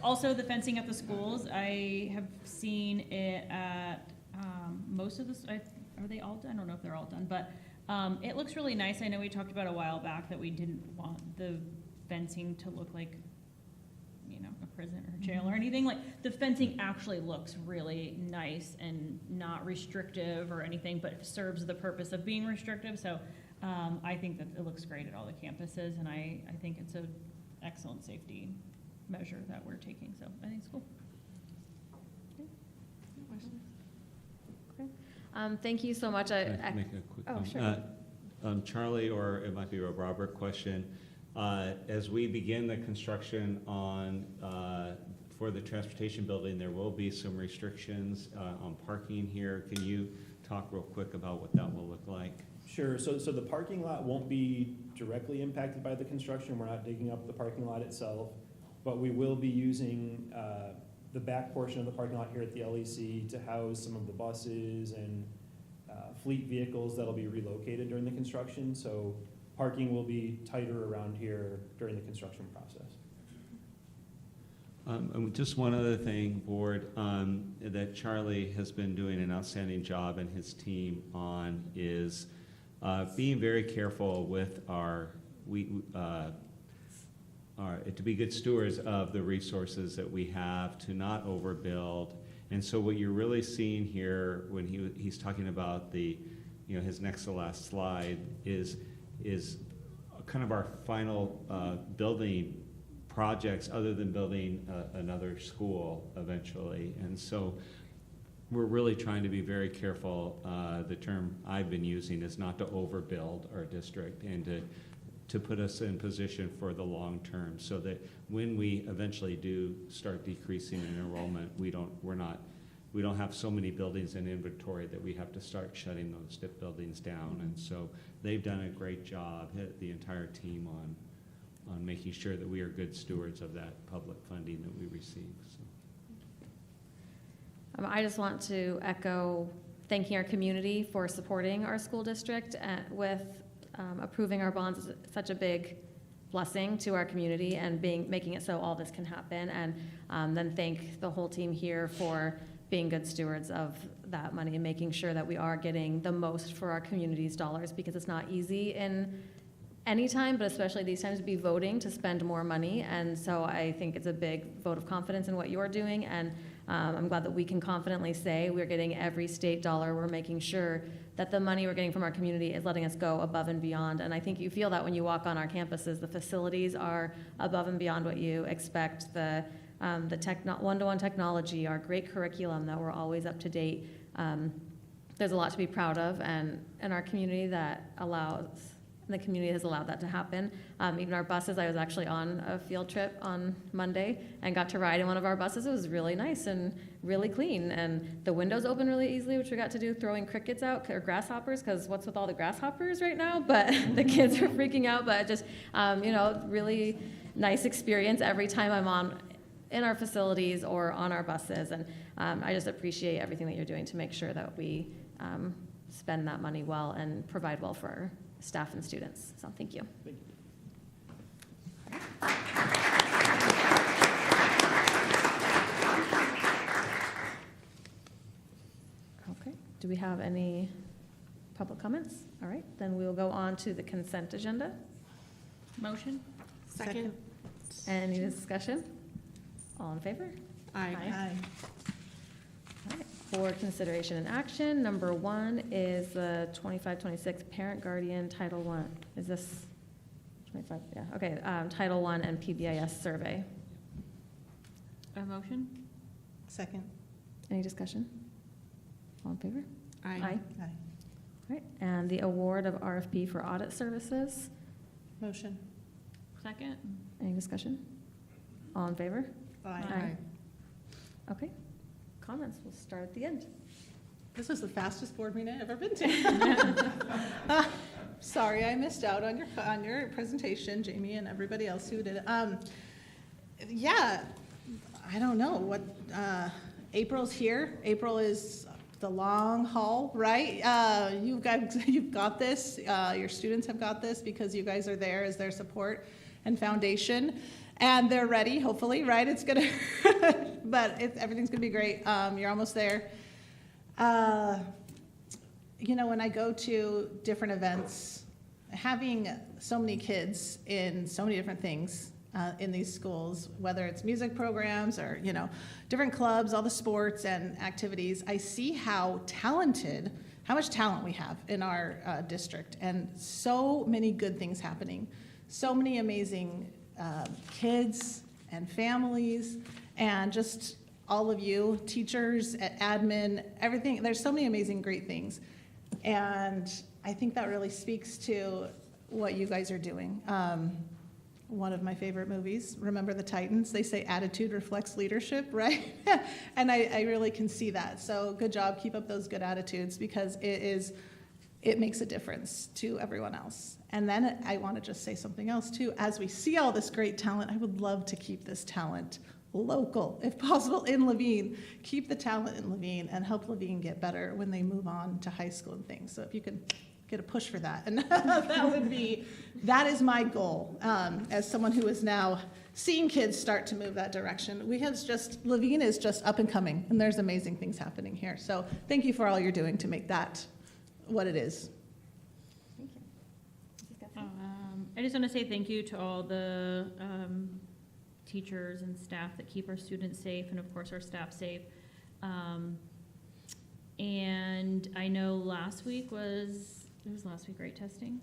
also the fencing at the schools, I have seen it at most of the, are they all done? I don't know if they're all done, but it looks really nice. I know we talked about a while back that we didn't want the fencing to look like, you know, a prison or jail or anything. Like, the fencing actually looks really nice and not restrictive or anything, but serves the purpose of being restrictive. So I think that it looks great at all the campuses, and I think it's an excellent safety measure that we're taking, so I think it's cool. Thank you so much. Can I make a quick comment? Sure. Charlie, or it might be a Robert question. As we begin the construction on, for the transportation building, there will be some restrictions on parking here. Can you talk real quick about what that will look like? Sure, so the parking lot won't be directly impacted by the construction. We're not digging up the parking lot itself, but we will be using the back portion of the parking lot here at the LEC to house some of the buses and fleet vehicles that'll be relocated during the construction. So parking will be tighter around here during the construction process. And just one other thing, board, that Charlie has been doing an outstanding job and his team on is being very careful with to be good stewards of the resources that we have, to not overbuild. And so what you're really seeing here when he's talking about the, you know, his next to last slide is kind of our final building projects, other than building another school eventually. And so we're really trying to be very careful. The term I've been using is not to overbuild our district, and to put us in position for the long term, so that when we eventually do start decreasing in enrollment, we don't have so many buildings in inventory that we have to start shutting those buildings down. And so they've done a great job, the entire team, on making sure that we are good stewards of that public funding that we receive. So. I just want to echo thanking our community for supporting our school district with approving our bonds is such a big blessing to our community, and making it so all this can happen. And then thank the whole team here for being good stewards of that money and making sure that we are getting the most for our community's dollars, because it's not easy in any time, but especially these times, to be voting to spend more money. And so I think it's a big vote of confidence in what you're doing, and I'm glad that we can confidently say we're getting every state dollar. We're making sure that the money we're getting from our community is letting us go above and beyond. And I think you feel that when you walk on our campuses. The facilities are above and beyond what you expect. The one-to-one technology, our great curriculum that we're always up to date. There's a lot to be proud of, and our community the community has allowed that to happen. Even our buses, I was actually on a field trip on Monday and got to ride in one of our buses. It was really nice and really clean, and the windows open really easily, which we got to do, throwing crickets out, or grasshoppers, because what's with all the grasshoppers right now? But the kids are freaking out, but just, really nice experience every time I'm in our facilities or on our buses. And I just appreciate everything that you're doing to make sure that we spend that money well and provide well for our staff and students. So thank you. Thank you. Okay, do we have any public comments? All right, then we'll go on to the consent agenda. Motion? Second. Any discussion? All in favor? Aye. Aye. Alright, for consideration and action, number 1 is the 25-26 Parent Guardian Title I. Is this 25? Yeah, okay, Title I and PBIS survey. A motion? Second. Any discussion? All in favor? Aye. All right, and the award of RFP for audit services. Motion. Second. Any discussion? All in favor? Aye. Okay, comments, we'll start at the end. This was the fastest board meeting I've ever been to. Sorry, I missed out on your presentation, Jamie, and everybody else who did it. Yeah, I don't know what, April's here. April is the long haul, right? You've got this. Your students have got this because you guys are there as their support and foundation. And they're ready, hopefully, right? It's gonna, but everything's gonna be great. You're almost there. You know, when I go to different events, having so many kids in so many different things in these schools, whether it's music programs or, you know, different clubs, all the sports and activities, I see how much talent we have in our district, and so many good things happening. So many amazing kids and families, and just all of you, teachers, admin, everything. There's so many amazing, great things. And I think that really speaks to what you guys are doing. One of my favorite movies, Remember the Titans, they say attitude reflects leadership, right? And I really can see that. So good job, keep up those good attitudes, because it makes a difference to everyone else. And then I want to just say something else too. As we see all this great talent, I would love to keep this talent local, if possible, in Levine. Keep the talent in Levine and help Levine get better when they move on to high school and things. So if you can get a push for that, and that is my goal as someone who is now seeing kids start to move that direction. Levine is just up and coming, and there's amazing things happening here. So thank you for all you're doing to make that what it is. Thank you. I just want to say thank you to all the teachers and staff that keep our students safe, and of course our staff safe. And I know last week was right, testing?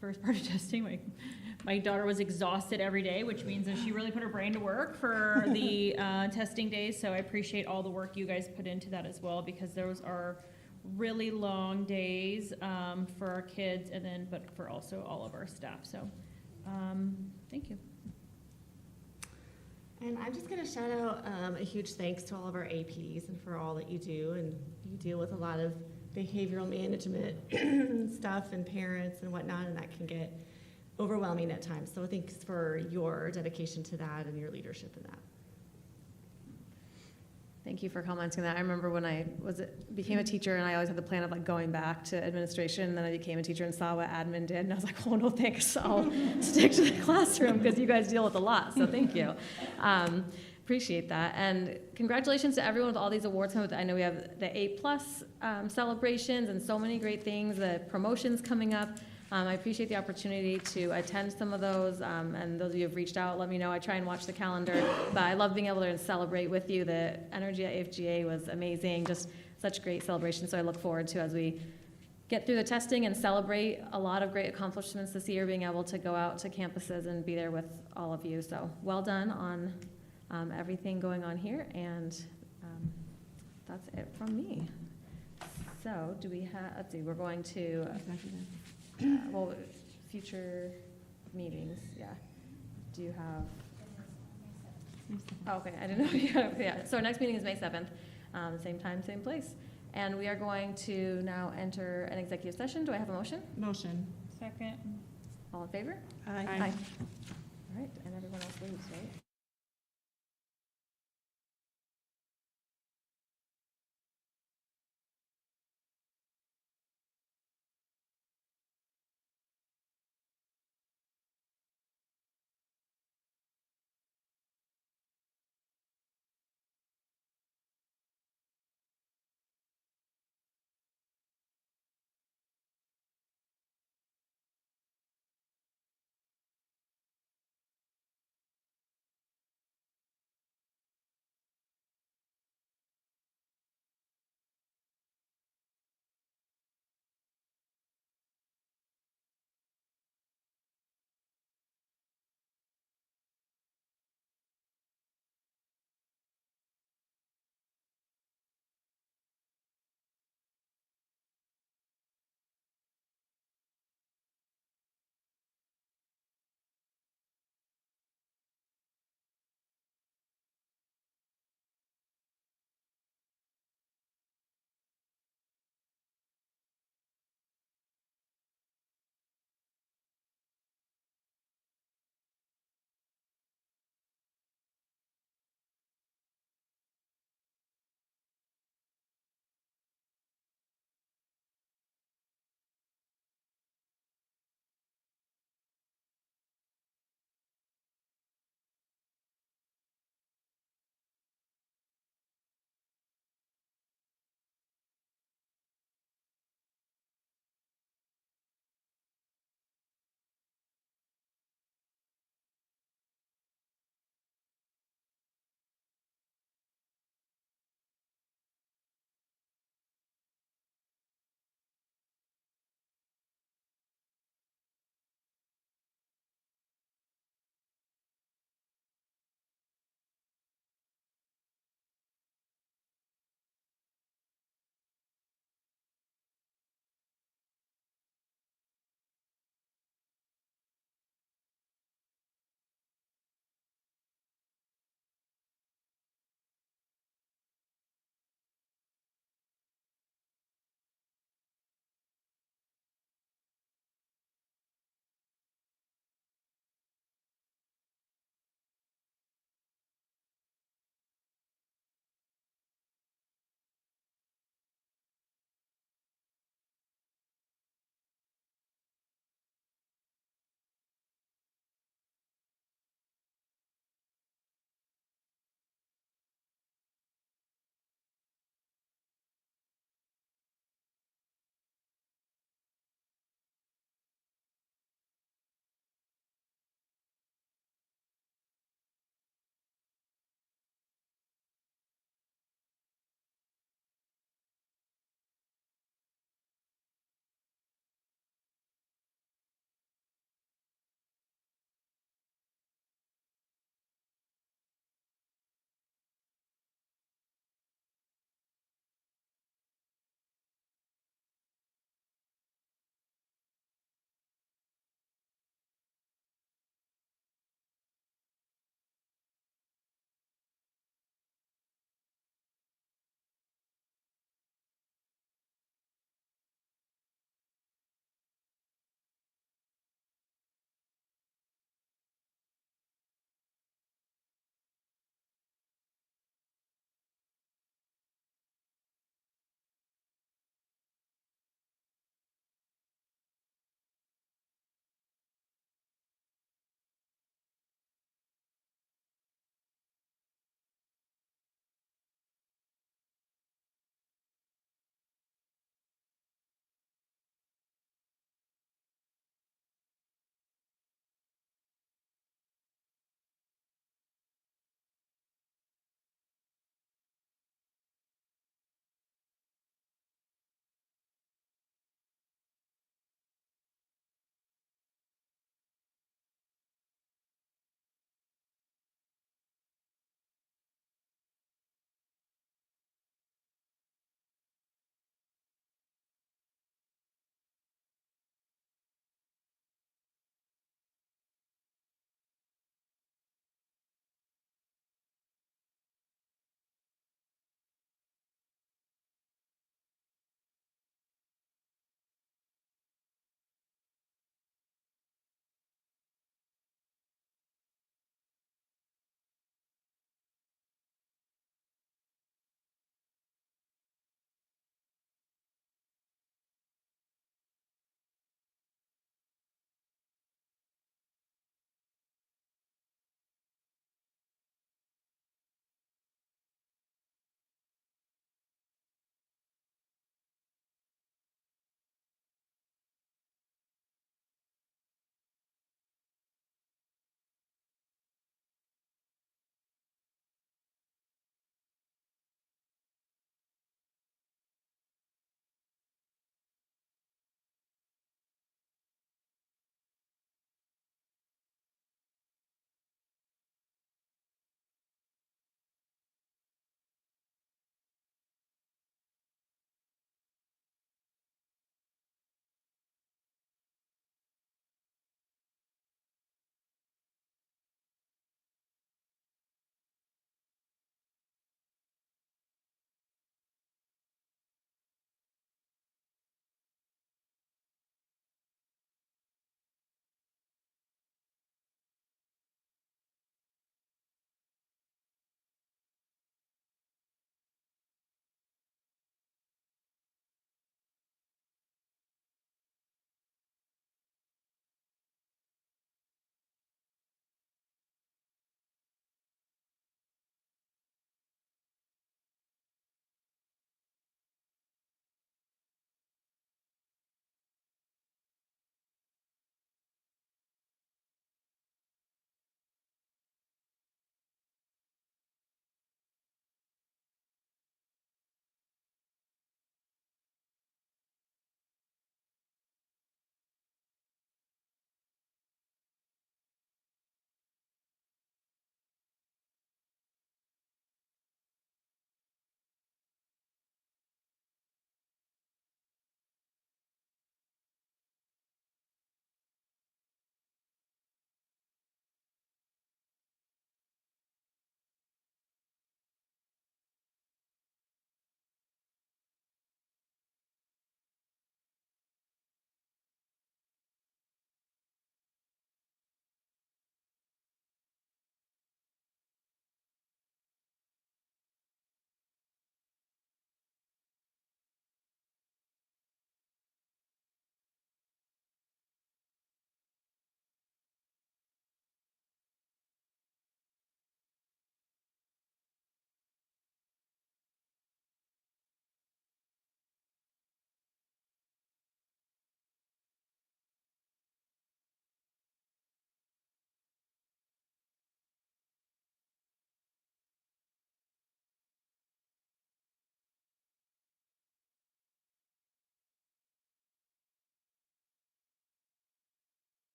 First part of testing, my daughter was exhausted every day, which means that she really put her brain to work for the testing days. So I appreciate all the work you guys put into that as well, because those are really long days for our kids, but for also all of our staff. So thank you. And I'm just going to shout out a huge thanks to all of our APs and for all that you do. And you deal with a lot of behavioral management stuff and parents and whatnot, and that can get overwhelming at times. So thanks for your dedication to that and your leadership in that. Thank you for commenting on that. I remember when I became a teacher, and I always had the plan of going back to administration, and then I became a teacher and saw what admin did, and I was like, oh no, thanks, I'll stick to the classroom, because you guys deal with a lot, so thank you. Appreciate that, and congratulations to everyone with all these awards. I know we have the A+ celebrations and so many great things, the promotions coming up. I appreciate the opportunity to attend some of those, and those of you who have reached out, let me know. I try and watch the calendar, but I love being able to celebrate with you. The energy at AFGA was amazing, just such great celebration, so I look forward to, as we get through the testing and celebrate a lot of great accomplishments this year, being able to go out to campuses and be there with all of you. So well done on everything going on here, and that's it from me. So do we have, let's see, we're going to... well, future meetings, yeah. Do you have? Oh, okay, I didn't know. Yeah. So our next meeting is May 7th, same time, same place. And we are going to now enter an executive session. Do I have a motion? Motion. Second. All in favor? Aye. Aye. All right, and everyone else leaves, right?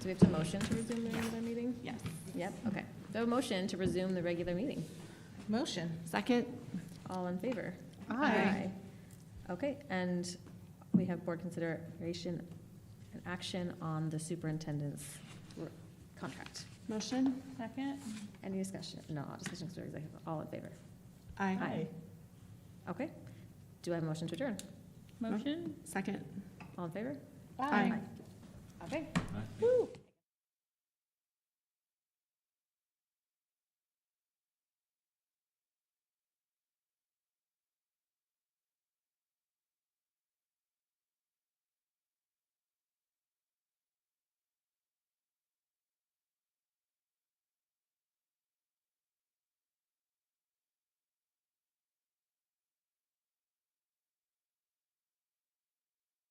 we have to motion to resume the regular meeting? Yes. Yep, okay. So a motion to resume the regular meeting. Motion. Second? All in favor? Aye. Okay, and we have board consideration and action on the superintendent's contract. Motion? Second? Any discussion? No, discussion is executive. All in favor? Aye. Okay. Do I have a motion to adjourn? Motion? Second? All in favor? Aye. Okay. Aye. Woo.